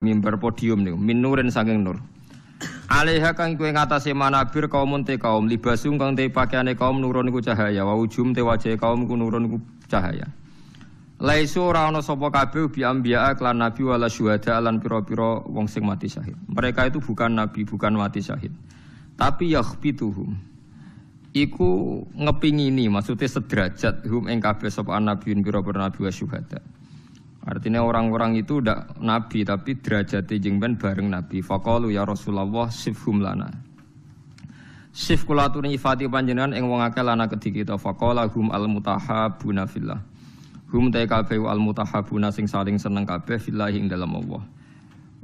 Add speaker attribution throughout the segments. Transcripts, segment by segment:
Speaker 1: mimbar podium niku min nurin saking nur. Alaiha kang kowe ngatasé manabir kaum te kaum libasung kang te pakaiane kaum nurun iku cahaya wa ujum te wajahe kaum ku nurun iku cahaya. Laisu ora ana sapa kabeh bi anbiya lan nabi wala syuhada lan pira-pira wong sing mati syahid. Mereka itu bukan nabi, bukan mati syahid. Tapi yakhbituhum iku ngepingini maksudnya sederajat hum ing kabeh sapa nabiun pira-pira nabi wa syuhada. Artinya orang-orang itu tidak nabi tapi derajate jengben bareng nabi. Faqalu ya Rasulullah sifhum lana. Sif kula aturi nyifati panjenengan ing wong akeh lana kedhi kita. Faqala hum al mutahabuna fillah. Hum ta kabeh al mutahabuna sing saling seneng kabeh fillah ing dalam Allah.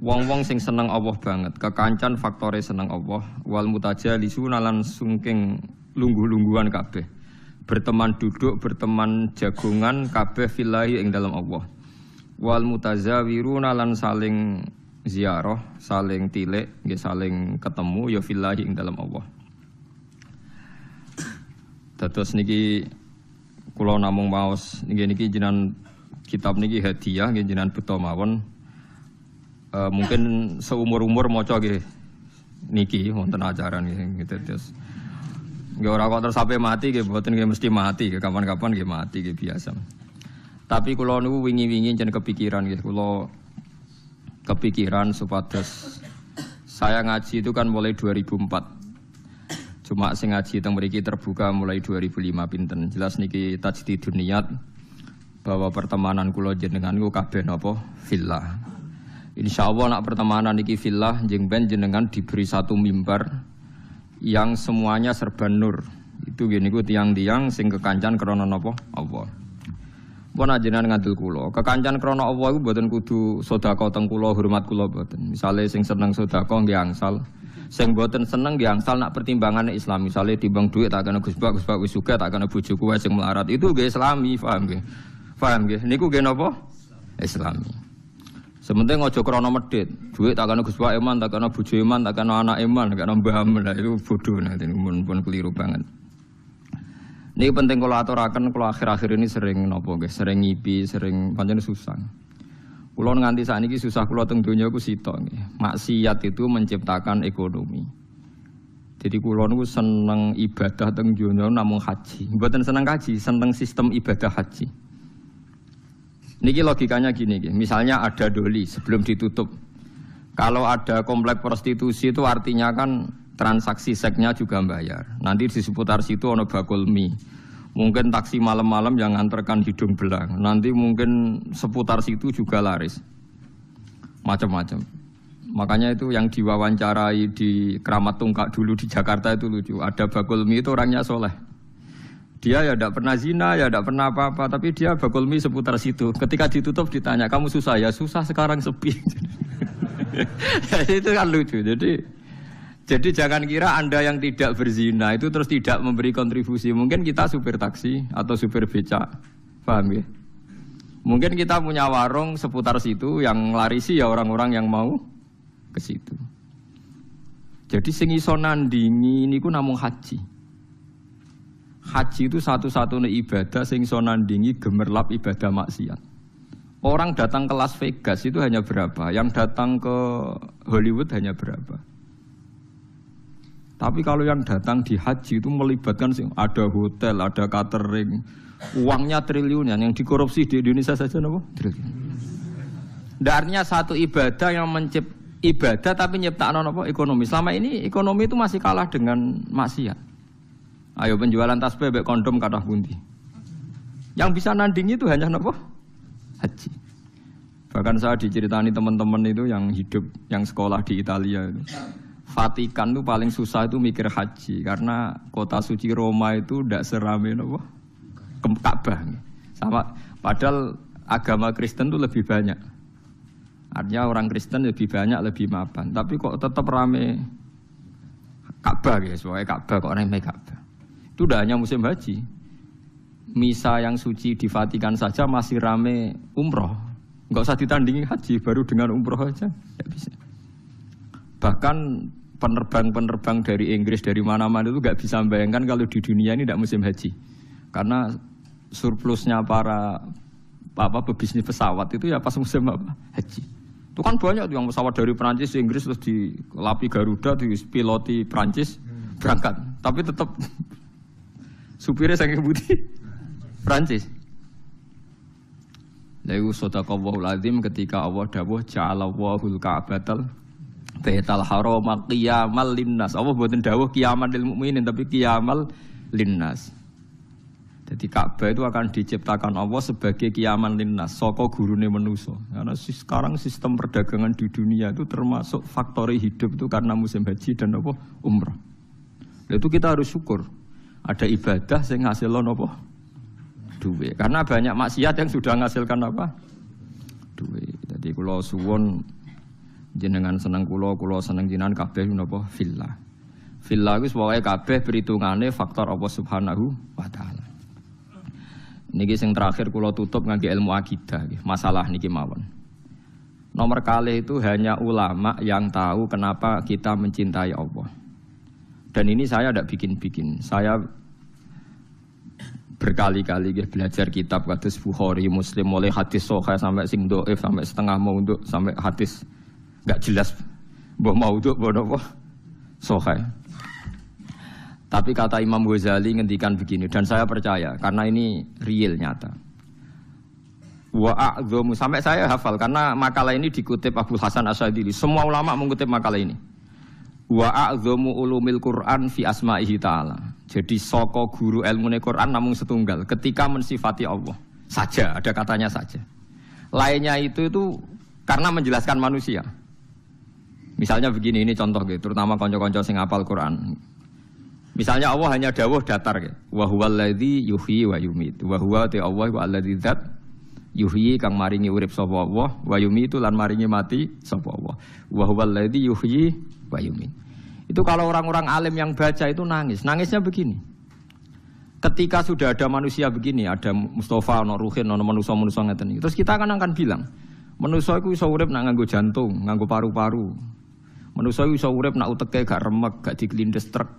Speaker 1: Wong-wong sing seneng Allah banget, kekancan faktore seneng Allah. Wal mutajalisuna lan sungking lungguh-lungguhan kabeh. Berteman duduk, berteman jagongan kabeh fillah ing dalam Allah. Wal mutazawiruna lan saling ziarah, saling tilik, nggih saling ketemu ya fillahi ing dalam Allah. Dados niki kula namung maos niki jenengan kitab niki hadiah nggih jenengan beto mawon. Mungkin seumur-umur maca nggih niki wonten ajaran nggih terus. Nggih ora kok terus sampai mati nggih mboten nggih mesti mati, kapan-kapan nggih mati nggih biasa. Tapi kula niku wingi-wingi jen kepikiran nggih, kula kepikiran supados saya ngaji itu kan mulai 2004. Cuma sing ngaji teng mriki terbuka mulai 2005 pinten. Jelas niki tajdidun niat bahwa pertemanan kula jenengan niku kabeh napa fillah. Insyaallah nak pertemanan niki fillah njeng ben jenengan diberi satu mimbar yang semuanya serba nur. Itu nggih niku tiang-tiang sing kekancan krana napa Allah. Pun ajenengan ngandel kula. Kekancan krana Allah iku mboten kudu sedekah teng kula, hormat kula mboten. Misale sing seneng sedekah nggih angsal. Sing mboten seneng nggih angsal nak pertimbangane Islam. Misale timbang dhuwit tak kena Gus Bak wis sugih tak kena bojoku wae sing melarat. Itu nggih Islami, paham nggih? Paham nggih? Niku nggih napa? Islami. Sementing aja krana medhit. Dhuwit tak kena Gus Bak iman, tak kena bojo iman, tak kena anak iman, tak kena mbah amen. Itu bodoh nek pun keliru banget. Ini penting kalau aturaken kalau akhir-akhir ini sering nopo guys, sering ngipi, sering pancen susah. Kulo nganti sakniki susah kulo teng donya ku sitok nggih. Maksiat itu menciptakan ekonomi. Jadi kulo niku seneng ibadah teng donya namung haji. Mboten seneng haji, seneng sistem ibadah haji. Niki logikanya gini nggih. Misalnya ada doli sebelum ditutup. Kalau ada komplek prostitusi itu artinya kan transaksi seksnya juga bayar. Nanti di seputar situ ono bakul mie. Mungkin taksi malam-malam yang nganterkan hidung belang. Nanti mungkin seputar situ juga laris. Macam-macam. Makanya itu yang diwawancarai di Keramat Tungkak dulu di Jakarta itu lucu. Ada bakul mie itu orangnya soleh. Dia ya tidak pernah zina, ya tidak pernah apa-apa. Tapi dia bakul mie seputar situ. Ketika ditutup ditanya, kamu susah ya? Susah sekarang sepi. Itu kan lucu. Jadi jangan kira Anda yang tidak berzina itu terus tidak memberi kontribusi. Mungkin kita supir taksi atau supir becak. Paham ya? Mungkin kita punya warung seputar situ yang larisi ya orang-orang yang mau ke situ. Jadi sing iso nandingi niku namung haji. Haji itu satu-satunya ibadah sing iso nandingi gemerlap ibadah maksiat. Orang datang ke Las Vegas itu hanya berapa? Yang datang ke Hollywood hanya berapa? Tapi kalau yang datang di haji itu melibatkan ada hotel, ada catering, uangnya triliunan yang dikorupsi di Indonesia saja napa? Triliun. Artinya satu ibadah yang ibadah tapi nyiptakno napa? Ekonomi. Selama ini ekonomi itu masih kalah dengan maksiat. Ayo penjualan tasbih mbek kondom kathah pundi. Yang bisa nandingi itu hanya napa? Haji. Bahkan saya diceritani teman-teman itu yang hidup, yang sekolah di Italia itu. Vatikan itu paling susah itu mikir haji karena kota suci Roma itu tidak serame apa Ka'bah. Sama padahal agama Kristen itu lebih banyak. Artinya orang Kristen lebih banyak, lebih mapan. Tapi kok tetap rame Ka'bah ya, soalnya Ka'bah kok rame Ka'bah. Itu tidak hanya musim haji. Misa yang suci di Vatikan saja masih rame umroh. Enggak usah ditandingi haji, baru dengan umroh aja ya bisa. Bahkan penerbang-penerbang dari Inggris dari mana-mana itu nggak bisa membayangkan kalau di dunia ini tidak musim haji, karena surplusnya para pebisnis pesawat itu ya pas musim haji. Itu kan banyak yang pesawat dari Prancis, Inggris terus dilapi Garuda, dipiloti Prancis berangkat. Tapi tetap supirnya saking putih Prancis. Lalu sadaqallahul azim ketika Allah dawuh ja'alallahul ka'batal baital haram qiyamal linnas. Allah mboten dawuh qiyamal lil mukminin tapi qiyamal linnas. Jadi Ka'bah itu akan diciptakan Allah sebagai qiyamal linnas, saka gurune manusa. Karena sekarang sistem perdagangan di dunia itu termasuk faktor hidup itu karena musim haji dan apa umrah. Itu kita harus syukur. Ada ibadah sing ngasilno apa? Duit. Karena banyak maksiat yang sudah menghasilkan apa? Duit. Jadi kula suwun jenengan seneng kula seneng jenengan kabeh menapa fillah. Fillah iku pokoke kabeh perhitungane faktor Allah Subhanahu wa taala. Niki sing terakhir kula tutup ngangge ilmu akidah nggih. Masalah niki mawon. Nomor kali itu hanya ulama yang tahu kenapa kita mencintai Allah. Dan ini saya tidak bikin-bikin. Saya berkali-kali belajar kitab kados Bukhari, Muslim, mulai hadis sahih sampai sing dhaif, sampai setengah maudhu, sampai hadis enggak jelas mbah maudhu mbah napa sahih. Tapi kata Imam Ghazali ngendikan begini dan saya percaya karena ini real nyata. Wa a'dhamu sampai saya hafal karena makalah ini dikutip Abu Hasan Asyadili. Semua ulama mengutip makalah ini. Wa a'dhamu ulumil Qur'an fi asma'ihi ta'ala. Jadi saka guru ilmune Quran namung setunggal ketika mensifati Allah saja, ada katanya saja. Lainnya itu karena menjelaskan manusia. Misalnya begini, ini contoh gitu, terutama kanca-kanca sing hafal Quran. Misalnya Allah hanya dawuh datar gitu. Wa huwal ladzi yuhyi wa yumit. Wa huwa ta Allah wa alladzi dzat yuhyi kang maringi urip sapa Allah, wa yumitu lan maringi mati sapa Allah. Wa huwal ladzi yuhyi wa yumit. Itu kalau orang-orang alim yang baca itu nangis. Nangisnya begini. Ketika sudah ada manusia begini, ada Mustafa, ono Ruhin, ono manusia-manusia ngeten. Terus kita akan bilang, manusia itu iso urip nak nganggo jantung, nganggo paru-paru. Manusia itu iso urip nak uteke gak remek, gak dikelindes truk.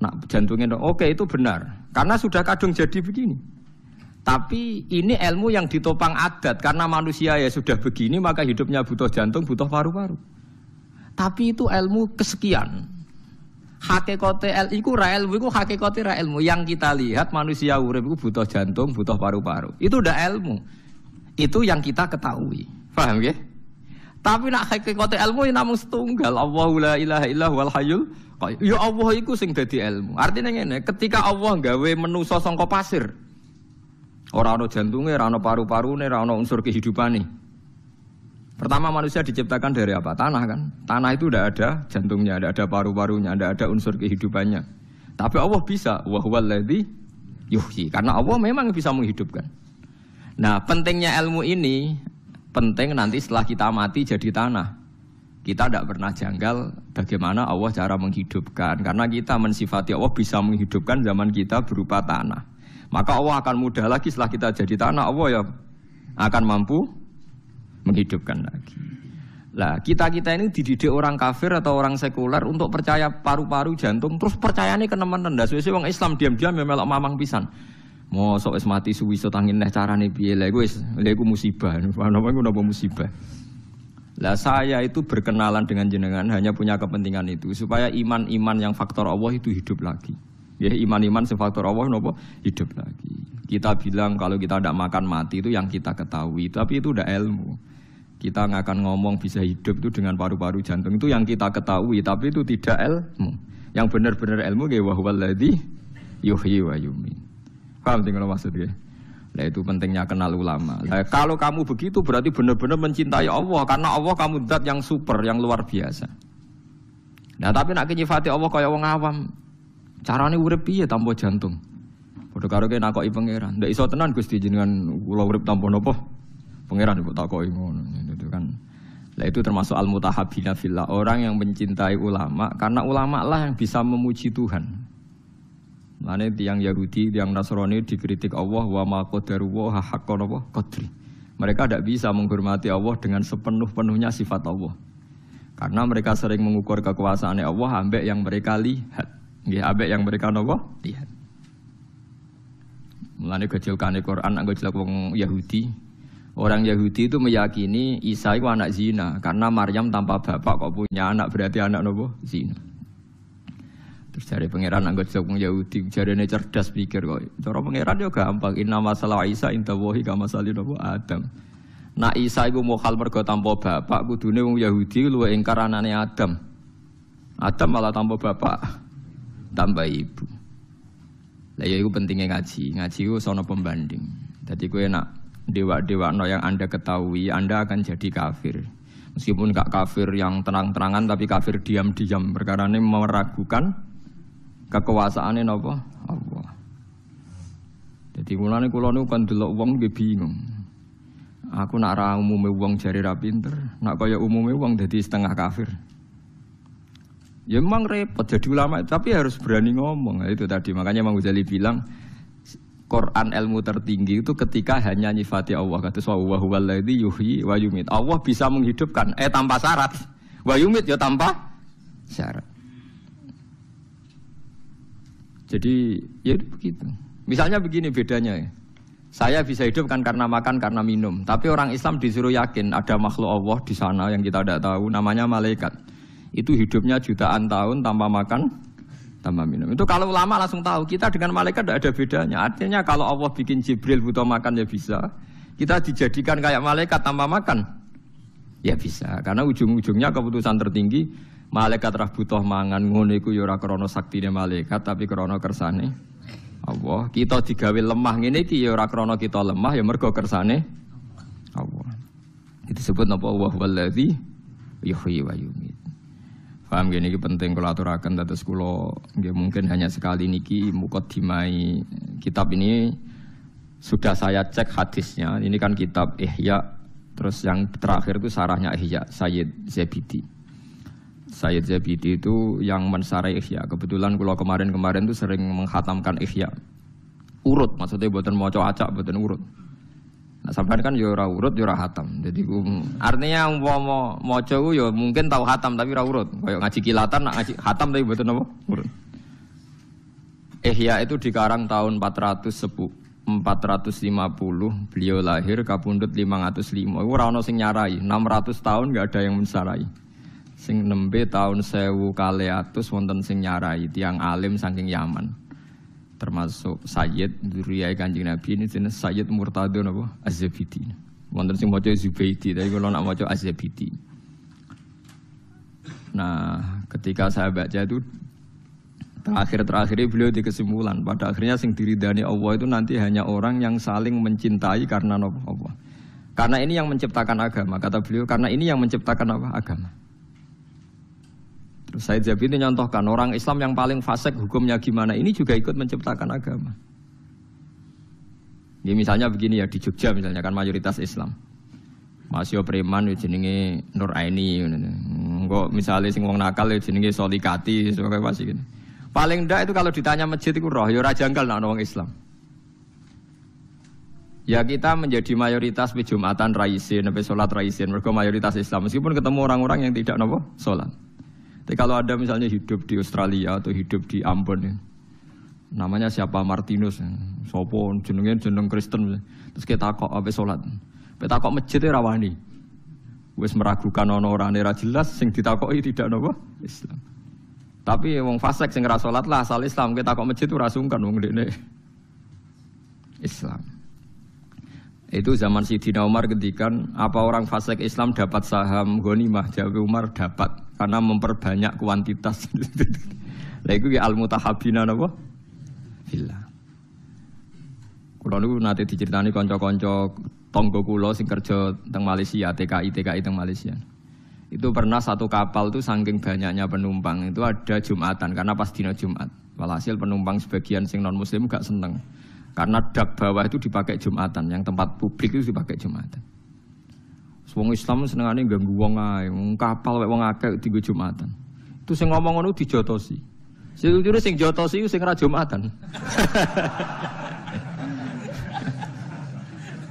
Speaker 1: Nak jantungnya oke itu benar. Karena sudah kadung jadi begini. Tapi ini ilmu yang ditopang adat karena manusia ya sudah begini maka hidupnya butuh jantung, butuh paru-paru. Tapi itu ilmu kesekian. Hakikate iku ra ilmu iku hakikate ra ilmu. Yang kita lihat manusia urip iku butuh jantung, butuh paru-paru. Itu udah ilmu. Itu yang kita ketahui. Paham nggih? Tapi nak hakikate ilmu namung setunggal. Allahu la ilaha illa huwal hayyul qayyum. Ya Allah iku sing dadi ilmu. Artinya ngene, ketika Allah gawe manusa saka pasir. Ora ana jantunge, ora ana paru-parune, ora ana unsur kehidupane. Pertama manusia diciptakan dari apa? Tanah kan? Tanah itu tidak ada jantungnya, tidak ada paru-parunya, tidak ada unsur kehidupannya. Tapi Allah bisa. Wa huwal ladzi yuhyi. Karena Allah memang bisa menghidupkan. Nah, pentingnya ilmu ini penting nanti setelah kita mati jadi tanah. Kita tidak pernah janggal bagaimana Allah cara menghidupkan. Karena kita mensifati Allah bisa menghidupkan zaman kita berupa tanah. Maka Allah akan mudah lagi setelah kita jadi tanah. Allah ya akan mampu menghidupkan lagi. Lah kita-kita ini dididik orang kafir atau orang sekuler untuk percaya paru-paru jantung, terus percayane kenemen ndas wis wong Islam diam-diam ya melok mamang pisan. Mosok wis mati suwi iso tangin neh carane piye lha iku musibah. Napa iku napa musibah. Lah saya itu berkenalan dengan jenengan hanya punya kepentingan itu supaya iman-iman yang faktor Allah itu hidup lagi. Ya iman-iman sing faktor Allah napa hidup lagi. Kita bilang kalau kita tidak makan mati itu yang kita ketahui, tapi itu udah ilmu. Kita nggak akan ngomong bisa hidup itu dengan paru-paru jantung itu yang kita ketahui, tapi itu tidak ilmu. Yang benar-benar ilmu ya wa huwal ladzi yuhyi wa yumiit. Paham tinggal maksudnya? Nah itu pentingnya kenal ulama. Nah, kalau kamu begitu berarti benar-benar mencintai Allah karena Allah kamu zat yang super, yang luar biasa. Nah tapi nak nyifati Allah kaya wong awam, carane urip piye tanpa jantung? Padha karo kene nakoki pangeran. Ndak iso tenan Gusti jenengan kula urip tanpa napa? Pangeran mbok takoki ngono itu kan. Lah itu termasuk al-mutahabbina fillah, orang yang mencintai ulama karena ulama lah yang bisa memuji Tuhan. Mane tiyang Yahudi, tiyang Nasrani dikritik Allah wa ma qadaru wa haqqan qadri. Mereka tidak bisa menghormati Allah dengan sepenuh-penuhnya sifat Allah. Karena mereka sering mengukur kekuasaan Allah ambek yang mereka lihat. Nggih, ambek yang mereka napa? Lihat. Mulane gejolkane Quran anggo jelek wong Yahudi. Orang Yahudi itu meyakini Isa itu anak zina karena Maryam tanpa bapak kok punya anak berarti anak nopo zina. Terus cari pangeran anggap wong Yahudi jarene cerdas pikir kok. Cara pangeran yo gampang. Inna masalah Isa inta wahi kama salih nopo Adam. Nak Isa iku mokhal mergo tanpa bapak kudune wong Yahudi luwih ingkar anane Adam. Adam malah tanpa bapak tambah ibu. Lah ya iku pentingnya ngaji. Ngaji iku sono pembanding. Dadi kowe nak dewa-dewakno yang Anda ketahui, Anda akan jadi kafir. Meskipun gak kafir yang terang-terangan tapi kafir diam-diam perkara ini meragukan kekuasaane napa? Allah. Jadi mulane kula niku kan delok wong nggih bingung. Aku nak ra umume wong jare ra pinter, nak kaya umume wong dadi setengah kafir. Ya memang repot jadi ulama tapi harus berani ngomong. Nah, itu tadi makanya Imam Ghazali bilang Quran ilmu tertinggi itu ketika hanya nyifati Allah. Kata wa huwallazi yuhyi wa yumit. Allah bisa menghidupkan tanpa syarat. Wa yumit ya tanpa syarat. Jadi ya begitu. Misalnya begini bedanya ya. Saya bisa hidup kan karena makan, karena minum. Tapi orang Islam disuruh yakin ada makhluk Allah di sana yang kita tidak tahu, namanya malaikat. Itu hidupnya jutaan tahun tanpa makan, tanpa minum. Itu kalau ulama langsung tahu, kita dengan malaikat tidak ada bedanya. Artinya kalau Allah bikin Jibril butuh makan ya bisa. Kita dijadikan kayak malaikat tanpa makan, ya bisa. Karena ujung-ujungnya keputusan tertinggi, malaikat rah butuh mangan, ngono iku ya ora krana saktine malaikat, tapi krana kersane Allah. Kita digawe lemah ngene iki ya ora krana kita lemah ya mergo kersane Allah. Itu disebut napa wa wallazi yuhyi wa yumiit. Paham gini iki penting kula aturaken dados kula nggih mungkin hanya sekali niki mukadimai kitab ini sudah saya cek hadisnya. Ini kan kitab Ihya, terus yang terakhir itu sarahnya Ihya Sayyid Zabidi. Sayyid Zabidi itu yang mensarai Ihya. Kebetulan kula kemarin itu sering menghatamkan Ihya. Urut, maksudnya mboten maca acak, mboten urut. Nah, sampean kan ya ora urut ya ora hatam. Jadi artinya umpama maca ku ya mungkin tahu hatam tapi ora urut. Kayak ngaji kilatan nak ngaji hatam tapi mboten apa? Urut. Ihya itu dikarang tahun 450. Beliau lahir kapundhut 505. Ora ana sing nyarai. 600 tahun enggak ada yang mensarai. Sing nembe tahun 1200 wonten sing nyarai tiyang alim saking Yaman. Termasuk Sayyid Dzurriyyah Kanjeng Nabi ini jenis Sayyid Murtadho napa Az-Zabidi. Wonten sing maca Zubaidi, tapi kula nak maca Az-Zabidi. Nah, ketika saya baca itu terakhir-terakhirnya beliau di kesimpulan pada akhirnya sing diridani Allah itu nanti hanya orang yang saling mencintai karena napa Allah. Karena ini yang menciptakan agama, kata beliau, karena ini yang menciptakan apa? Agama. Terus Sayyid Zabidi nyontohkan orang Islam yang paling fasik hukumnya gimana, ini juga ikut menciptakan agama. Ya misalnya begini ya, di Jogja misalnya kan mayoritas Islam. Masih preman ya jenenge Nur Aini. Engko misalnya sing wong nakal ya jenenge Solikati, sebagai masih gini. Paling ndak itu kalau ditanya masjid itu roh ya ora janggal nek wong Islam. Ya kita menjadi mayoritas di Jumatan raisin, sampai sholat raisin, mereka mayoritas Islam. Meskipun ketemu orang-orang yang tidak nopo sholat. Tapi kalau ada misalnya hidup di Australia atau hidup di Ambon, ya, namanya siapa Martinus, ya, sopo jeneng Kristen, terus kita takok apa sholat, kita takok masjidnya rawani, wes meragukan orang ra jelas, sing ditakoki tidak nopo Islam. Tapi wong fasik sing ra sholat lah asal Islam, kita takok masjid itu rasungkan wong dekne Islam. Itu zaman Sidina Umar ngendikan apa orang fasik Islam dapat saham ghanimah, jawab Umar dapat karena memperbanyak kuantitas. Lah iku ya al-mutahabbina napa? Fillah. Kula niku nate diceritani kanca-kanca tangga kula sing kerja teng Malaysia, TKI teng Malaysia. Itu pernah satu kapal tuh saking banyaknya penumpang itu ada Jumatan karena pas dina Jumat. Walhasil penumpang sebagian sing non muslim gak seneng. Karena dak bawah itu dipakai Jumatan, yang tempat publik itu dipakai Jumatan. Wong Islam senengane ganggu wong ae, wong kapal wong akeh dienggo Jumatan. Itu sing ngomong ngono dijotosi. Sejujurnya sing jotosi sing ra Jumatan.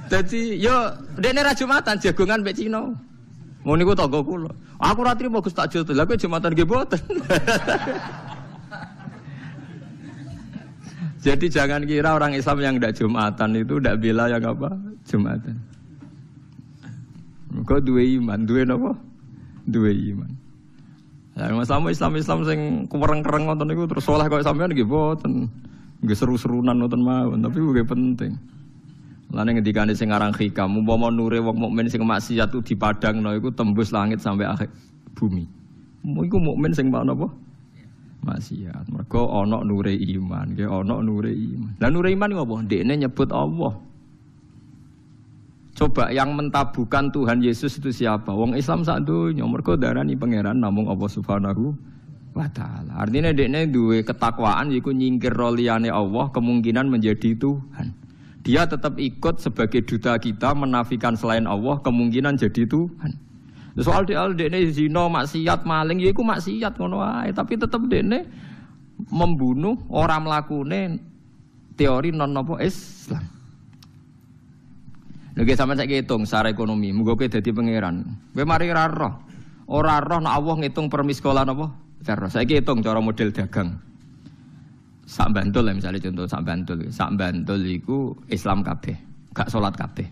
Speaker 1: Dadi yo dekne ra Jumatan jagongan mek Cina. Ngono niku tangga kula. Aku ra trimo Gus tak jotos. Lah kowe Jumatan nggih mboten. Jadi jangan kira orang Islam yang tidak Jumatan itu tidak bela yang apa? Jumatan. Mergo duwe iman, duwe napa? Duwe iman. Lah masalah Islam sing kuwereng-kereng ngoten niku terus saleh kok sampean nggih boten. Nggih seru-serunan ngoten mawon, tapi nggih penting. Lane ngendikane sing aran hikam, umpama nure wong mukmin sing maksiat itu dipadangno iku tembus langit sampai akhir bumi. Iku mukmin sing napa? Maksiat. Mergo ana nure iman, nggih ana nure iman. Lah nure iman ngopo? Ndekne nyebut Allah. Coba yang mentabukan Tuhan Yesus itu siapa? Wong Islam sak donya mergo darani pangeran namung Allah Subhanahu wa taala. Artinya dekne duwe ketakwaan yaiku nyingkir liyane Allah kemungkinan menjadi Tuhan. Dia tetap ikut sebagai duta kita menafikan selain Allah kemungkinan jadi Tuhan. Soal dekne zina, maksiat, maling yaiku maksiat ngono wae, tapi tetap dekne membunuh orang mlakune teori non apa Islam. Lagi sampean saiki hitung secara ekonomi, muga kowe dadi pangeran. Kowe mari ora roh. Ora roh nek Allah ngitung per miskolan apa? Ora. Saiki hitung cara model dagang. Sak Bantul ya misalnya contoh sak Bantul. Sak Bantul iku Islam kabeh, gak salat kabeh.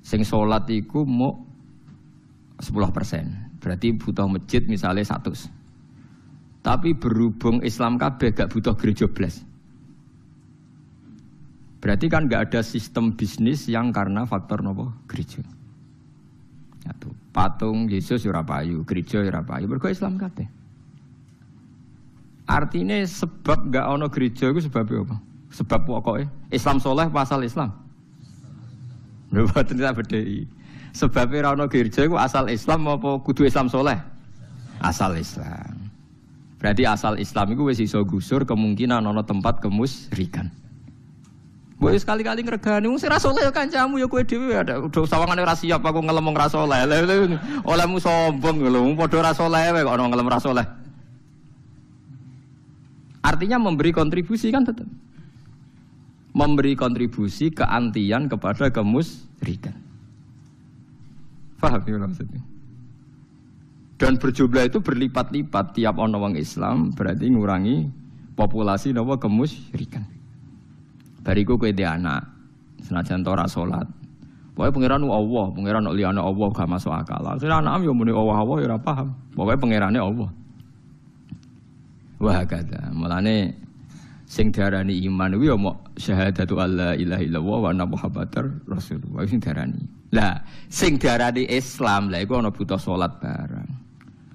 Speaker 1: Sing salat iku mau 10%. Berarti butuh masjid misalnya 100. Tapi berhubung Islam kabeh gak butuh gereja blas. Berarti kan nggak ada sistem bisnis yang karena faktor nopo gereja. Satu, patung Yesus ora payu, gereja ora payu, mergo Islam kabeh. Artinya sebab nggak ono gereja itu sebabnya apa? Sebab pokoknya Islam soleh pasal Islam. Lho boten tak bedheki. Sebabnya ora ono gereja itu asal Islam apa kudu Islam soleh? Asal Islam. Berarti asal Islam itu wis iso gusur kemungkinan ono tempat kemusyrikan. Boy sekali-kali ngregani wong sing ra saleh ya kancamu ya kowe dhewe ada udah sawangane ora siap aku ngelem ra saleh. Olehmu sombong lho, padha ra saleh wae kok ana ngelem ra saleh. Artinya memberi kontribusi kan tetap. Memberi kontribusi keantian kepada kemusyrikan. Paham ya maksudnya? Dan berjumlah itu berlipat-lipat tiap ana wong Islam berarti ngurangi populasi napa kemusyrikan. Bariku kowe dhe anak, senajan ora salat. Pokoke pangeran Allah, pangeran liyane Allah gak masuk akal. Akhire anak yo muni Allah ya ora paham. Pokoke pangerane Allah. Wah kata, mulane sing diarani iman kuwi yo mok syahadatu alla ilaha illallah wa anna muhammadar rasulullah sing diarani. Lah, sing diarani Islam lah iku ana butuh salat bareng.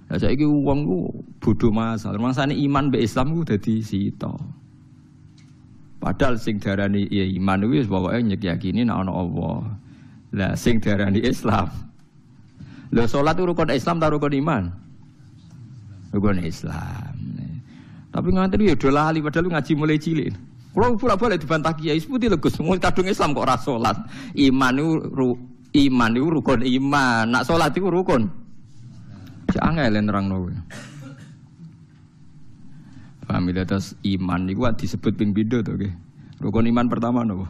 Speaker 1: Lah saiki wong ku bodho masal. Mangsane iman mbek Islam ku dadi sita. Padahal sing diarani ya iman kuwi pokoke nyekiyakini nek ana Allah. Lah sing diarani Islam. Lha salat rukun Islam ta rukun iman? Rukun Islam. Tapi nganti ya do lali padahal ngaji mulai cilik. Kulo bolak-balik dibantah kiai seputi lho Gus, mung kadung Islam kok ora salat. Iman iku rukun iman. Nak salat iku rukun. Cek angel nerangno kowe. Familiatas iman niku disebut ping pindho to nggih. Rukun iman pertama napa?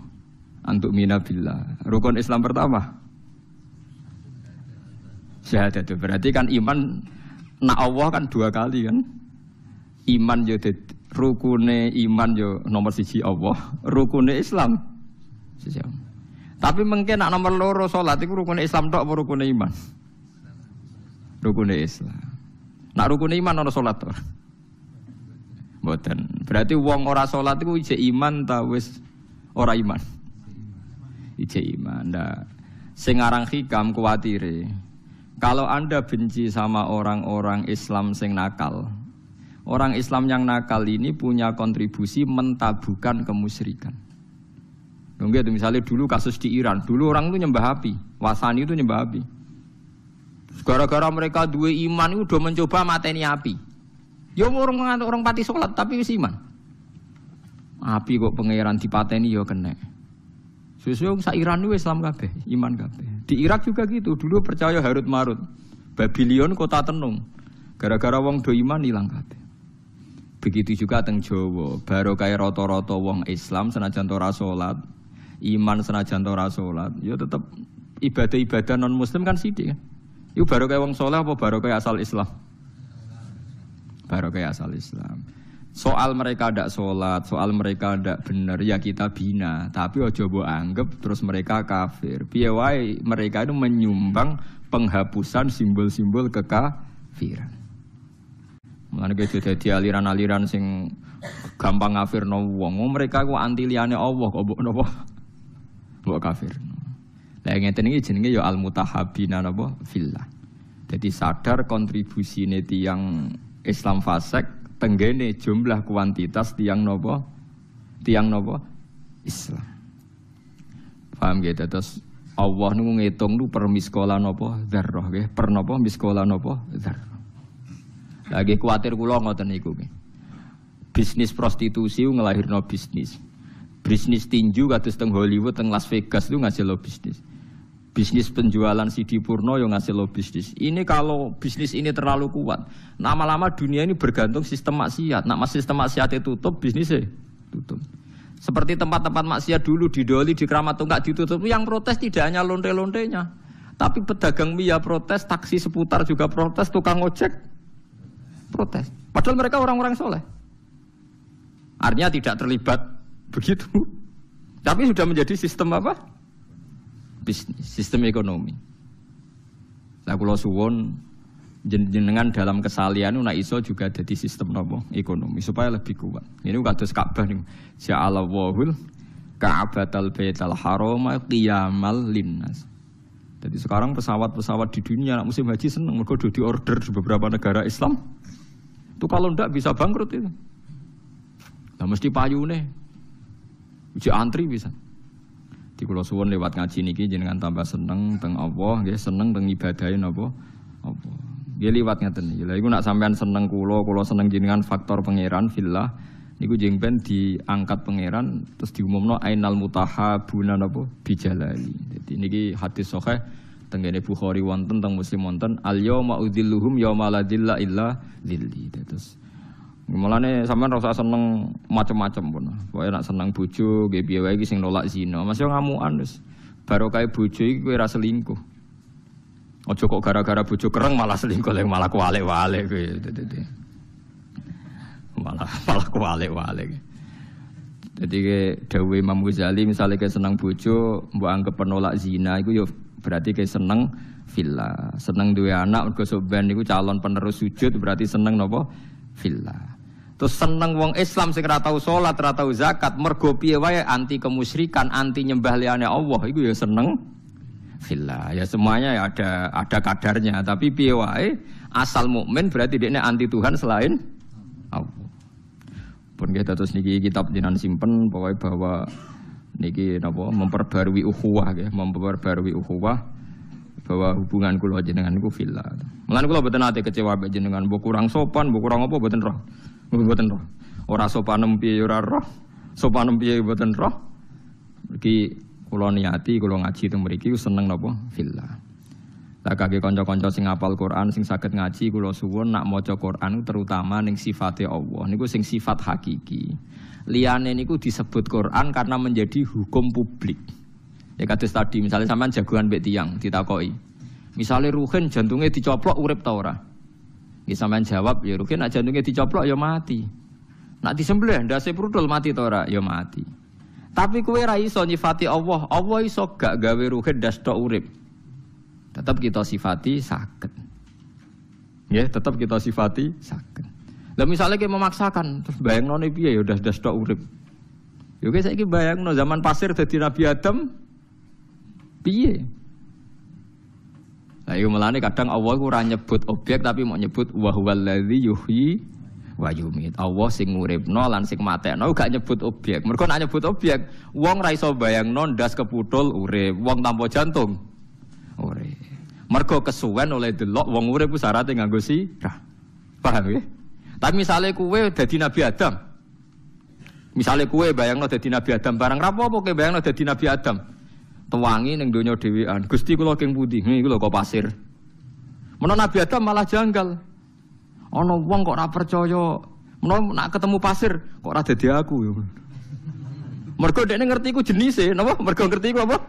Speaker 1: Antuk minabillah. Rukun Islam pertama syahadat. Berarti kan iman nak Allah kan dua kali kan. Iman yo rukune iman yo nomor 1 Allah, rukune Islam. Tapi mungkin nak nomor 2 salat iku rukune Islam tok apa rukune iman? Rukune Islam. Nak rukune iman ana salat to. Mboten. Berarti wong ora salat iku ijek iman ta wis ora iman? Ijek iman. Ndak sing aran hikam kuwatire. Kalau Anda benci sama orang-orang Islam sing nakal. Orang Islam yang nakal ini punya kontribusi mentabukan kemusyrikan. Nggih itu misalnya dulu kasus di Iran. Dulu orang itu nyembah api. Wasani itu nyembah api. Gara-gara mereka duwe iman itu udah mencoba mateni api. Ya orang pati sholat tapi wis iman. Api kok pangeran dipateni ya kena. Sesuai sak Iran itu Islam kabeh, iman kabeh. Di Irak juga gitu, dulu percaya Harut Marut. Babylon kota tenung. Gara-gara wong do iman ilang kabeh. Begitu juga teng Jawa, baru kaya rata-rata wong Islam senajan ora salat, iman senajan ora salat, ya tetep ibadah-ibadah non muslim kan sithik kan. Iku baru kaya wong saleh apa baru kaya asal Islam? Baru kaya asal Islam. Soal mereka ndak sholat, soal mereka ndak bener ya kita bina. Tapi ojo mbok anggap terus mereka kafir. Piye wae mereka itu menyumbang penghapusan simbol-simbol kekafiran. Mulane ge dadi aliran-aliran sing gampang ngafirno wong. Mereka ku anti liyane Allah kok mbok napa? Mbok kafir. Lah ngeten iki jenenge ya al-mutahabbina napa fillah. Jadi sadar kontribusine tiyang Islam fasik tenggene jumlah kuantitas tiang nopo Islam. Paham gitu? Terus Allah nu ngitung nu per miskola nopo dzarrah nggih, per nopo miskola nopo dzarrah. Lagi kuatir kula ngoten niku nggih. Bisnis prostitusi ngelahirno bisnis. Bisnis tinju kados teng Hollywood teng Las Vegas itu ngasilno bisnis. Bisnis penjualan CD porno yang ngasih lo bisnis. Ini kalau bisnis ini terlalu kuat, lama-lama dunia ini bergantung sistem maksiat. Nak sistem maksiat itu tutup, bisnisnya tutup. Seperti tempat-tempat maksiat dulu di Doli, di Keramat Tunggak ditutup. Yang protes tidak hanya lonte-lontenya, tapi pedagang mie protes, taksi seputar juga protes, tukang ojek protes. Padahal mereka orang-orang soleh. Artinya tidak terlibat begitu, tapi sudah menjadi sistem apa? Bisnis, sistem ekonomi. Lah kula suwun jenengan dalam kesalian nak iso juga jadi sistem nopo ekonomi supaya lebih kuat. Ini kados Ka'bah niku. Ja'alallahul Ka'batal Baital Haram qiyamal linnas. Jadi sekarang pesawat-pesawat di dunia nak musim haji seneng mergo di order di beberapa negara Islam. Itu kalau ndak bisa bangkrut itu. Lah mesti payune. Uji antri bisa. Di kula suwun lewat ngaji niki jenengan tambah seneng teng Allah nggih, seneng teng ibadahe napa? Apa. Nggih liwat ngaten iki. Lha iku nak sampean seneng kula seneng jenengan faktor pangeran fillah niku jeng ben diangkat pangeran terus diumumno ainal mutahabuna napa bijalali. Dadi niki hadis sahih teng ngene Bukhari wonten teng Muslim wonten al yauma udzilluhum yauma la dzilla illa dzilli. Terus mulane sampean ora usah seneng macam-macam pun. Pokoke nek seneng bojo nggih piye wae iki sing nolak zina. Mas yo ngamukan wis. Barokah bojo iki kowe ora selingkuh. Aja kok gara-gara bojo kereng malah selingkuh, malah kuwalik-walik kowe. Malah kuwalik-walik. Jadi dawuh Imam Ghazali misalnya ke seneng bojo mbok anggap penolak zina iku yo berarti ke seneng fillah. Seneng duwe anak mergo soben niku calon penerus sujud berarti seneng napa? Fillah. Terus seneng wong Islam sing ora tau salat, ora tau zakat, mergo piye wae anti kemusyrikan, anti nyembah liyane Allah, iku ya seneng fillah. Ya semuanya ya ada kadarnya, tapi piye wae asal mukmin berarti dekne anti Tuhan selain Allah. Pun kita terus niki kitab jenengan simpen pokoke bahwa niki napa memperbarui ukhuwah nggih, memperbarui ukhuwah bahwa hubungan kula jenengan niku fillah. Mulane kula mboten ate kecewa mbek jenengan, mbok kurang sopan, mbok kurang apa mboten roh. Mboten roh. Ora sopan piye ora roh. Sopan piye mboten roh. Iki kula niati kula ngaji teng mriki seneng napa fillah. Lah kangge kanca-kanca sing hafal Quran sing saged ngaji kula suwun nak maca Quran terutama ning sifate Allah niku sing sifat hakiki. Liyane niku disebut Quran karena menjadi hukum publik. Ya kados tadi misalnya sampean jagoan mbek tiyang ditakoki. Misale Ruhin jantungnya dicoplok urip ta ora? Nggih sampean jawab ya Ruhin nek jantungnya dicoplok ya mati. Nek disembelih ndase prudul mati ta ora? Ya mati. Tapi kowe ra iso nyifati Allah. Allah iso gak gawe Ruhin ndas tok urip. Tetap kita sifati saged. Ya, tetap kita sifati saged. Lah misalnya kita memaksakan terus bayangno piye ya ndas tok urip. Yo kowe saiki bayangno zaman pasir dadi Nabi Adam piye? Lah iku melane kadang Allah iku ora nyebut objek tapi mau nyebut wa huwallazi yuhyi wa yumit. Allah sing nguripno lan sing matekno gak nyebut objek. Mergo nek nyebut objek, wong ra iso bayangno ndas keputul urip, wong tanpa jantung urip. Mergo kesuwen oleh delok wong urip ku syaraté nganggo sirah. Paham ya? Tapi misale kowe dadi Nabi Adam. Misale kowe bayangno dadi Nabi Adam barang rapopo kowe bayangno dadi Nabi Adam. Tuwangi ning donya dhewean. Gusti kula king pundi? Niku lho kok pasir. Menawa Nabi Adam malah janggal. Ana wong kok ora percaya. Menawa nak ketemu pasir kok ora dadi aku ya. Mergo dekne ngerti iku jenise, napa? Mergo ngerti iku apa?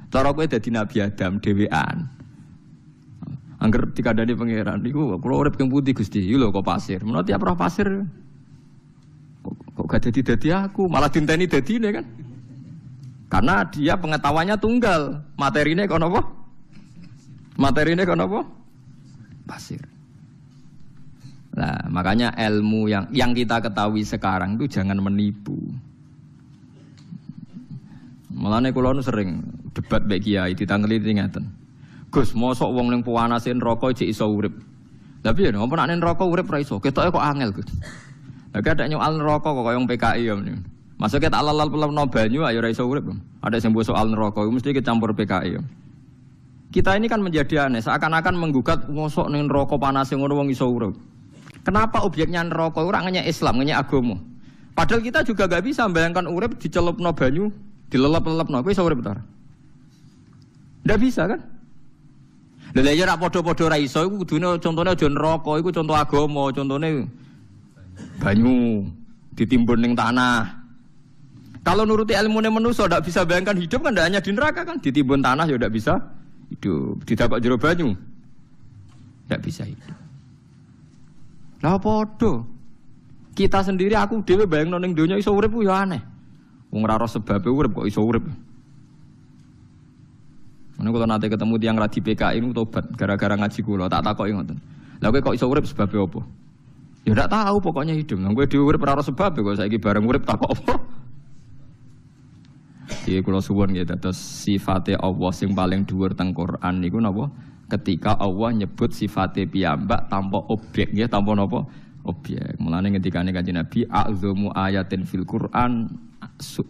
Speaker 1: Cara kowe dadi Nabi Adam dhewean. Angger dikandani pangeran niku kula urip king pundi Gusti? Iku lho kok pasir. Menawa tiap roh pasir gak dadi aku, malah dinteni dadine kan. Karena dia pengetahuannya tunggal, materinya kon apa? Materinya kon apa? Pasir. Nah, makanya ilmu yang kita ketahui sekarang itu jangan menipu. Mulane kula nu sering debat mbek kiai ditangeli ngaten. Gus, mosok wong ning puanase neraka jek iso urip. Lah piye ngopo nek neraka urip ra iso? Ketoke kok angel, Gus. Lah ada nyoal neraka kok kaya wong PKI ya. Masuk kita alal pelem banyu ayo ora iso urip. Ada sing mbok soal neraka mesti kecampur PKI ya. Kita ini kan menjadi aneh, seakan-akan menggugat mosok ning neraka panas ngono wong iso urip. Kenapa objeknya neraka ora ngenyek Islam, ngenyek agama? Padahal kita juga gak bisa membayangkan urip dicelupno banyu, dilelep-lelepno, kowe iso urip ta? Ndak bisa kan? Lha ya ora padha-padha ra iso iku kudune contone aja neraka, iku contoh agama, contone banyu ditimbun ning tanah. Kalau nuruti ilmune manusa ndak bisa bayangkan hidup kan ndak hanya di neraka kan, ditimbun tanah ya ndak bisa hidup, didapuk jero banyu. Ndak bisa hidup. Lah padha. Kita sendiri aku dhewe bayangno ning donya iso urip ku ya aneh. Wong ora ora sebabe urip kok iso urip. Ana kula nate ketemu tiyang radi PKI niku tobat gara-gara ngaji kula, tak takoki ngoten. Lah kowe kok iso urip sebabe apa? Ya ndak tahu pokoknya hidup. Lah kowe dhewe urip ora ora sebabe kok saiki bareng urip tak kok apa? Iki kula suwun nggih dados sifate Allah sing paling dhuwur teng Quran niku napa? Ketika Allah nyebut sifate piyambak tanpa objek nggih, tanpa napa? Objek. Mulane ngendikane Kanjeng Nabi a'dzamu ayatin fil Quran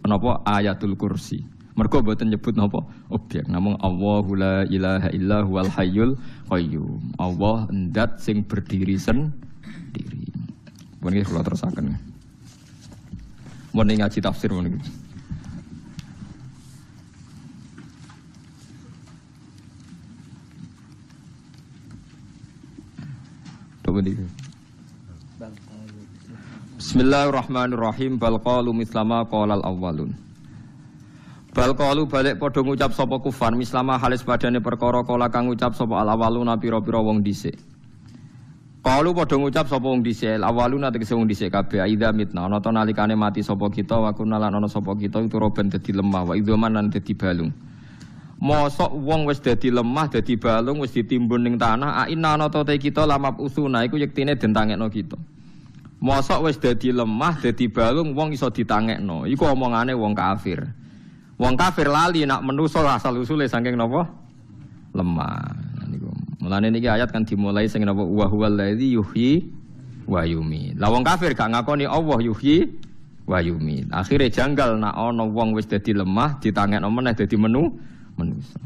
Speaker 1: napa ayatul kursi. Mergo mboten nyebut napa objek, namung Allahu la ilaha illa huwal hayyul qayyum. Allah ndat sing berdiri sendiri. Pun iki kula terusaken. Mun ngaji tafsir mun iki. Bismillahirrahmanirrahim. Bal qalu mislama qalal awwalun. Bal qalu balik padha ngucap sapa kufar mislama halis padane perkara kala kang ngucap sapa al awwaluna pira-pira wong dhisik. Qalu padha ngucap sapa wong dhisik, al awwaluna tegese wong dhisik kabeh aidha mitna ana ta nalikane mati sapa kita wa kunna lan ana sapa kita itu roben dadi lemah wa idzaman lan dadi balung. Mosok wong wis dadi lemah dadi balung wis ditimbun ning tanah aina ana ta kita lamap usuna iku yektine den tangekno kita. Mosok wis dadi lemah dadi balung wong iso ditangekno iku omongane wong kafir. Wong kafir lali nak menuso asal usule saking napa? Lemah. Niku. Mulane niki ayat kan dimulai sing napa wa huwal ladzi yuhyi wa yumiit. Lah wong kafir gak ngakoni Allah yuhyi wa yumiit. Akhire janggal nak ana wong wis dadi lemah ditangekno meneh dadi manusa.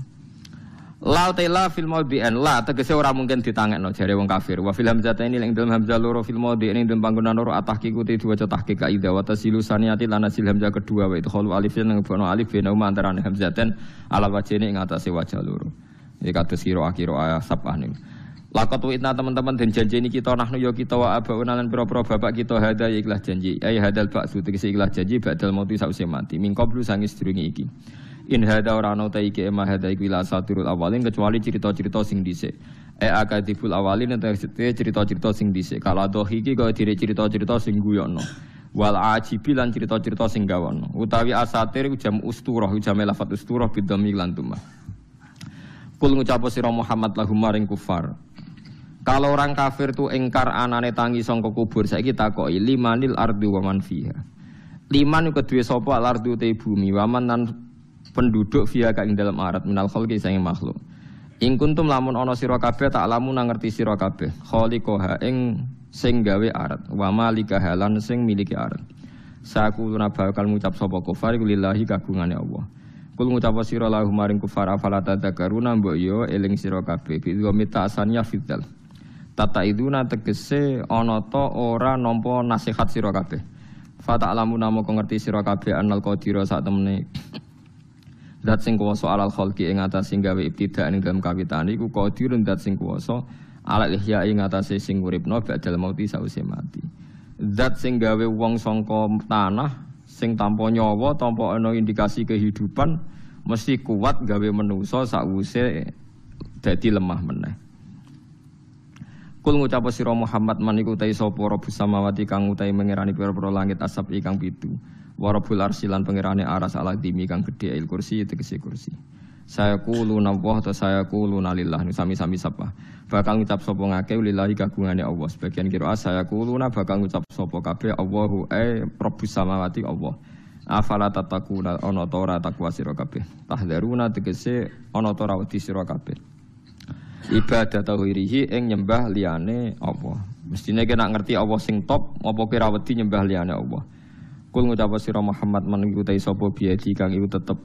Speaker 1: La ta'ala fil maudhi'an la tegese ora mungkin ditangekno jare wong kafir. Wa fil hamzata ini ing dalem hamzah loro fil maudhi' ing dalem panggonan loro atahqiqu te diwaca tahqiq kaida wa tasilu saniyati lan asil hamzah kedua wa itu khalu alif lan bono alif bena antarané hamzatan ala wajene ing atase wajah loro. Iki kados sira akhira sabah niku. Laqad wa'idna teman-teman den janjeni kita nahnu ya kita wa abauna lan pira-pira bapak kita hada ikhlas janji. Ai hadal ba'su tegese ikhlas janji badal mauti sause mati. Min qablu sang sedurunge iki. In hada ora ana ta iki ema hada iku ila satirul awalin kecuali cerita-cerita sing dhisik. Akadibul awalin ente cerita-cerita sing dhisik. Kalau doh iki kaya dire cerita-cerita sing guyokno. Wal ajibi lan cerita-cerita sing gawono. Utawi asatir iku jam usturah, jam lafat usturah bidhammi lan tumah. Kul ngucap sira Muhammad lahum maring kufar. Kalau orang kafir tu engkar anane tangi sangka kubur saiki takoki limanil ardi wa man fiha. Liman iku kedue sapa al ardu te bumi wa man nan penduduk via ka ing dalam arat minal khalqi sange makhluk. Ing kuntum lamun ana sira kabeh tak lamun ngerti sira kabeh khaliqoha ing sing gawe arat wa malika halan sing miliki arat. Sakuluna bakal ngucap sapa kufar iku lillahi kagungane Allah. Kul ngucap sira lahum maring kufar afala tadzakaruna mbok yo eling sira kabeh bi mita asanya fidzal. Tata iduna tegese ana ta ora nampa nasihat sira kabeh. Fa ta'lamuna moko ngerti sira kabeh anal qadira sak temene zat sing kuwasa alal khalqi ing atase gawe ibtidak ing dalam kawitan iku qadirun zat sing kuwasa alal ihya ing atase sing uripno badal mauti sause mati. Zat sing gawe wong sangka tanah sing tanpa nyawa, tanpa ana indikasi kehidupan mesti kuat gawe manusa sakwise dadi lemah meneh. Kul ngucap sira Muhammad man iku utai sapa Rabbus samawati kang utai mengerani pira-pira langit asap ikang pitu. Wa Rabbul arsilan pengerane aras aladimi kang gedhe il kursi tegese kursi. Saya kuluna Allah atau saya kuluna lillah nu sami-sami sapa. Bakal ngucap sapa ngake lillahi kagungane Allah. Sebagian kira saya kuluna bakal ngucap sapa kabeh Allahu Rabbus samawati Allah. Afala tatakuna ana ta ora takwa sira kabeh. Tahdaruna tegese ana ta ora wedi sira kabeh. Ibadah tauhirihi ing nyembah liyane Allah. Mestine kena ngerti Allah sing top, apa kira wedi nyembah liyane Allah. Kul ngucap sira Muhammad man ngutai sapa biadi kang iku tetep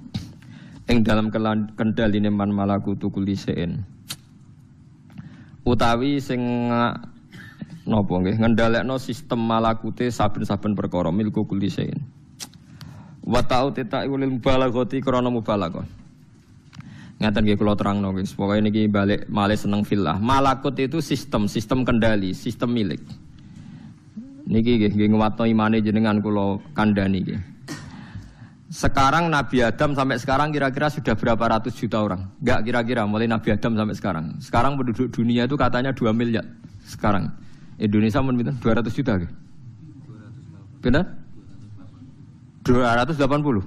Speaker 1: ing dalam kendaline man malakutu kulisein. Utawi sing napa nggih ngendhalekno sistem malakute saben-saben perkara milku kulisein. Wa ta'u ta'ulil mubalaghati krana mubalaghah. Ngaten nggih kula terangno guys. Pokoke niki balik malih seneng fillah. Malakut itu sistem kendali, sistem milik. Niki nggih nguwatno imane jenengan kula kandhani nggih. Sekarang Nabi Adam sampai sekarang kira-kira sudah berapa ratus juta orang? Enggak kira-kira mulai Nabi Adam sampai sekarang. Sekarang penduduk dunia itu katanya 2 miliar. Sekarang Indonesia mun pinten? 200 juta nggih. Benar? 280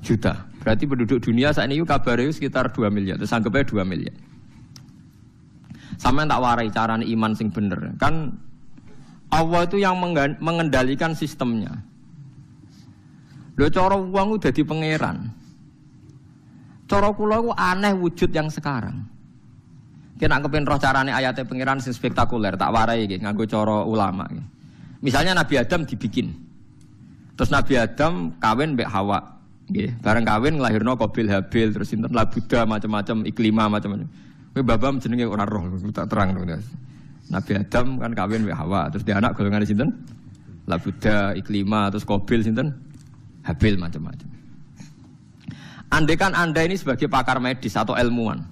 Speaker 1: juta. Berarti penduduk dunia saat ini kabare sekitar 2 miliar. Terus anggapnya 2 miliar. Sampeyan tak warai carane iman sing bener. Kan Allah itu yang mengendalikan sistemnya. Lho cara wong udah dadi pangeran. Cara kula iku aneh wujud yang sekarang. Kena kepen roh carane ayate pangeran sing spektakuler, tak warai iki nganggo cara ulama iki. Misalnya Nabi Adam dibikin. Terus Nabi Adam kawin mbek Hawa. Nggih, bareng kawin nglahirno Qabil Habil terus sinten Labuda macam-macam Iklima macam-macam. Kowe babam jenenge ora roh tak terang to. Nabi Adam kan kawin mbek Hawa, terus dia anak golongane sinten? Labuda, Iklima, terus Qabil sinten? Habil macam-macam. Andai kan Anda ini sebagai pakar medis atau ilmuwan,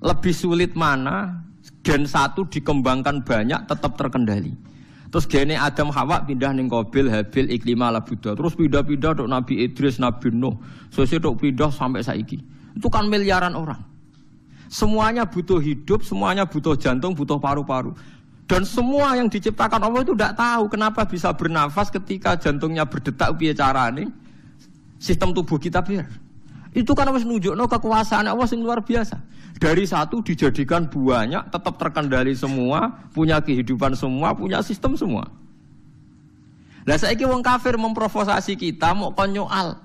Speaker 1: lebih sulit mana gen 1 dikembangkan banyak tetap terkendali. Terus gene Adam Hawa pindah ning Qabil, Habil, Iklima, Labuda. Terus pindah-pindah tok Nabi Idris, Nabi Nuh. Sesuk tok pindah sampai saiki. Itu kan miliaran orang. Semuanya butuh hidup, semuanya butuh jantung, butuh paru-paru. Dan semua yang diciptakan Allah itu tidak tahu kenapa bisa bernafas ketika jantungnya berdetak piye carane. Sistem tubuh kita biar. Itu kan wis nunjukno kekuasaan Allah yang luar biasa. Dari 1 dijadikan banyak, tetap terkendali semua, punya kehidupan semua, punya sistem semua. Lah saiki wong kafir memprovokasi kita mau konyoal.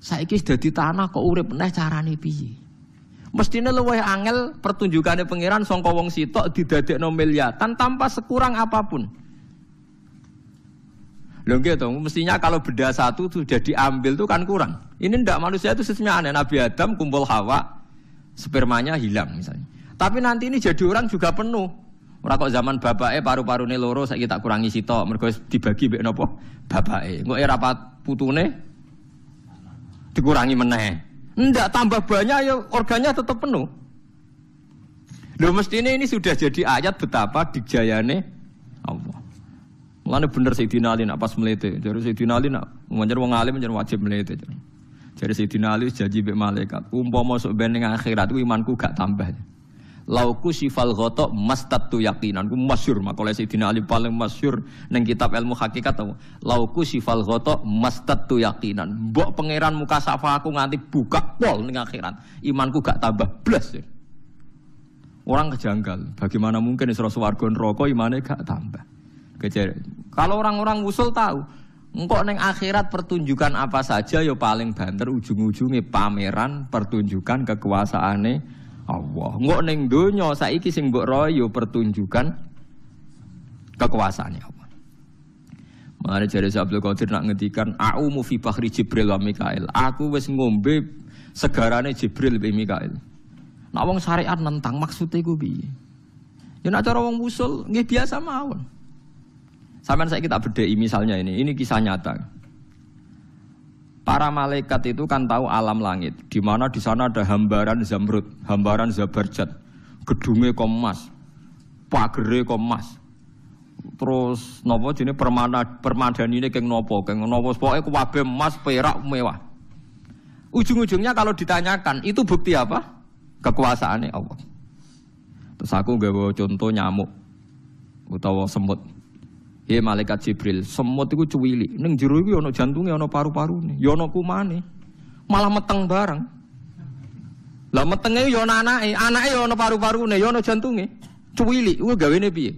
Speaker 1: Saiki dadi tanah kok urip meneh carane piye? Mestine luwih angel pertunjukane pangeran sangka wong sitok didadekno miliatan tanpa sekurang apapun. Lho nggih to, mestinya kalau beda 1 sudah diambil tuh kan kurang. Ini ndak manusia itu sistemnya aneh. Nabi Adam kumpul Hawa, spermanya hilang misalnya. Tapi nanti ini jadi orang juga penuh. Ora kok zaman bapake paru-parune loro saiki tak kurangi sitok mergo dibagi mbek napa? Bapake. Engko era putune dikurangi meneh. Ndak tambah banyak ya organnya tetap penuh. Lho mestine ini sudah jadi ayat betapa dijayane Allah. Mulane bener Sayyidina Ali nak pas mlete. Jare Sayyidina Ali nak manjer wong alim manjer wajib mlete. Jare Sayyidina Ali janji mbek malaikat, umpama sok ben ning akhirat ku imanku gak tambah. Lauku sifal ghata mastatu yaqinan. Ku masyhur makalah Sayyidina Ali paling masyhur ning kitab ilmu hakikat apa? Lauku sifal ghata mastatu yaqinan. Mbok pangeran muka safa aku nganti buka pol ning akhirat. Imanku gak tambah blas. Orang kejanggal. Bagaimana mungkin isra swarga neraka imane gak tambah? Kalau orang-orang usul tahu, engkau neng akhirat pertunjukan apa saja yo paling banter ujung-ujungnya pameran pertunjukan kekuasaane Allah. Engkau neng donya saiki sing mbok royo pertunjukan kekuasaane Allah. Mane jare Abdul Qadir nak ngendikan a'umu fi bahri Jibril wa Mikail. Aku wis ngombe segarane Jibril be Mikail. Nak wong syariat nentang maksude ku piye? Ya nak cara wong usul nggih biasa mawon. Sampai saya kita bedai misalnya ini kisah nyata. Para malaikat itu kan tahu alam langit, di mana di sana ada hambaran zamrud, hambaran zabarjat, gedunge emas, pagere emas. Terus nopo jenenge permadanine keng nopo pokoke kabeh emas, perak, mewah. Ujung-ujungnya kalau ditanyakan, itu bukti apa? Kekuasaane Allah. Terus aku gawe contoh nyamuk utawa semut. He malaikat Jibril, semut iku cuwilik. Ning jero iku ana jantunge, ana paru-parune, ya ana kumane. Malah meteng bareng. Lah metenge ya ana anake ya ana paru-parune, ya ana jantunge. Cuwilik, ku gawene piye?